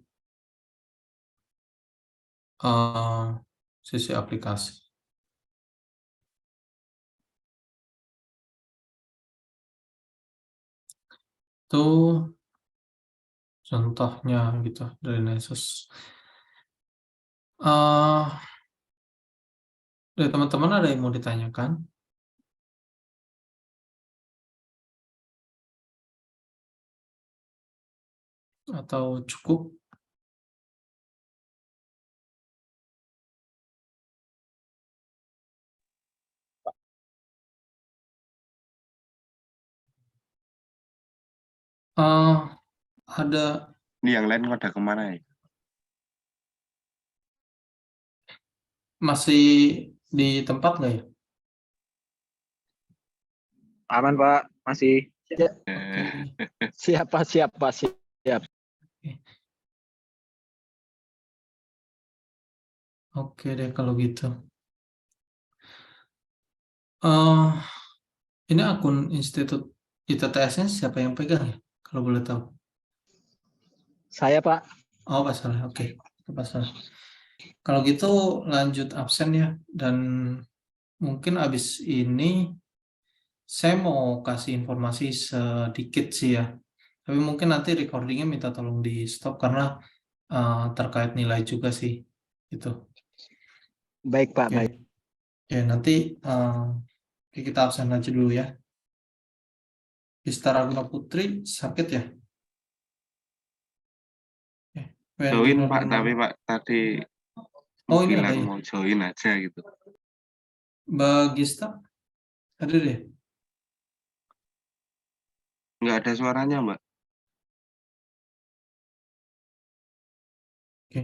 sisi aplikasi. Itu contohnya gitu dari Nessus. Dari teman-teman ada yang mau ditanyakan? Atau cukup? Ada Ini yang lain pada kemana ya? masih di tempat nggak ya? Aman Pak, masih. Oke. Siapa siap. Oke deh kalau gitu. Eh, ini akun Institut ITTS-nya siapa yang pegang ya? Kalau boleh tahu. Saya Pak. Oh, Pak Saleh. Oke. Pak Saleh. Kalau gitu lanjut absen ya. Dan mungkin abis ini saya mau kasih informasi sedikit sih ya. Tapi mungkin nanti recordingnya minta tolong di stop karena terkait nilai juga sih. Gitu. Baik Pak, Oke. baik. Oke, nanti kita absen aja dulu ya. Dista Raguna Putri sakit ya? Join Pak, tapi Pak tadi Oh, ini ada bilang ya. mau join aja gitu. Mbak Gista, ada deh. Nggak ada suaranya Mbak. Oke.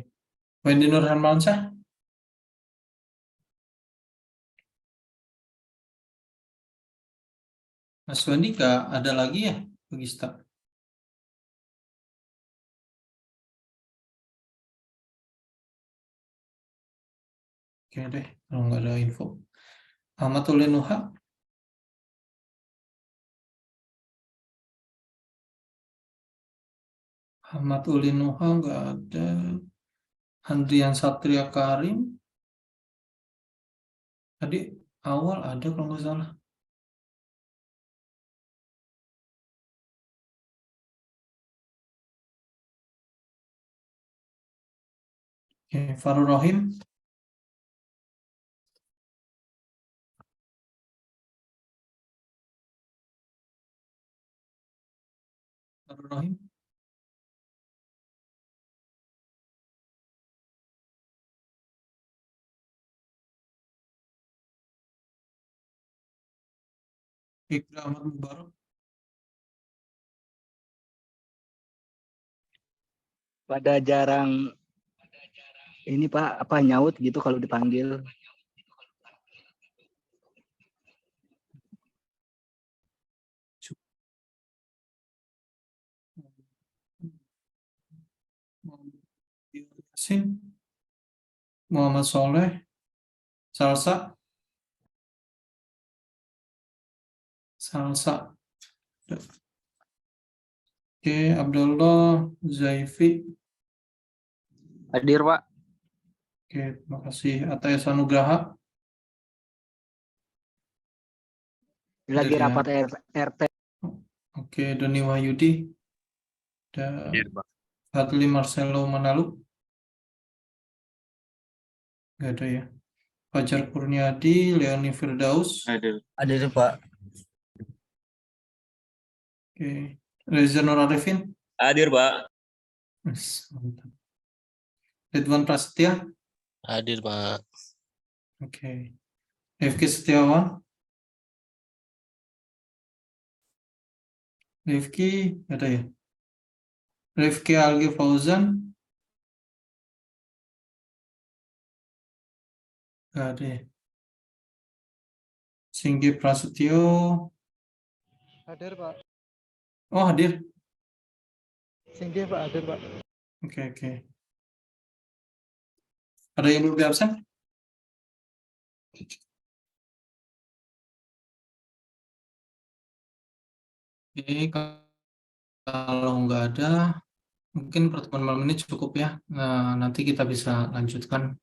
Wendy Nur Hermansyah, Mas Wendy nggak ada lagi ya, Mbak Gista? Oke deh, kalau nggak ada info. Ahmad Uli Nuha, Ahmad Uli Nuha nggak ada. Andrian Satria Karim, tadi awal ada kalau nggak salah. Oke, Farul Rohim, Farul Rohim, Ikra Ahmad Mubarak, Pada jarang ini Pak, apa nyaut gitu kalau dipanggil. Sin, Muhammad Soleh, Salsa, Oke, Abdullah, Zaifi. Hadir, Pak. Oke, terima kasih. Atas Anugraha. Lagi Hadir ya. rapat RT. Oke, Doni Wahyudi. Hadir, Pak. Fadli Marcelo Manalu. Nggak ada ya. Fajar Kurniadi, Leoni Firdaus. Hadir. Hadir, Pak. Oke. Reza Nur Arifin. Hadir, Pak. Yes, mantap. Ridwan Prasetya. Hadir, Pak. Oke. Rifki Setiawan. Rifki, ada ya? Rifki Algi Fauzan. Nggak ada ya. Singgi Prasetyo. Hadir, Pak. Oh, hadir. Singgi, Pak. Hadir, Pak. Oke. Ada yang belum absen? Oke, kalau nggak ada, mungkin pertemuan malam ini cukup ya. Nah, nanti kita bisa lanjutkan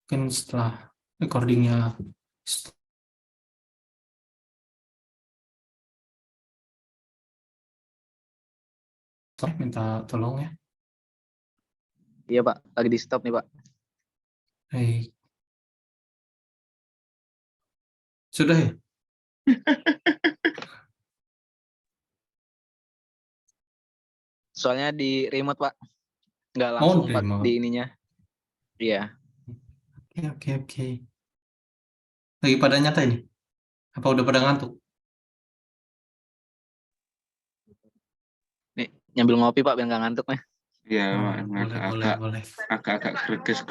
mungkin setelah recordingnya. Minta tolong ya. Iya, Pak. Lagi di stop nih, Pak. Baik. Sudah ya? Soalnya di remote, Pak. Nggak langsung, Pak, remote. di ininya. Iya. Oke. Lagi pada nyata ini? Apa udah pada ngantuk? Nih, nyambil ngopi, Pak, biar nggak ngantuk nih. Ya, Boleh. agak greges.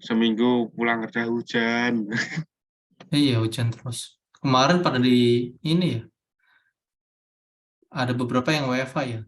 Seminggu pulang kerja hujan. Iya, hujan terus. Kemarin pada di ini ya. Ada beberapa yang WFH ya.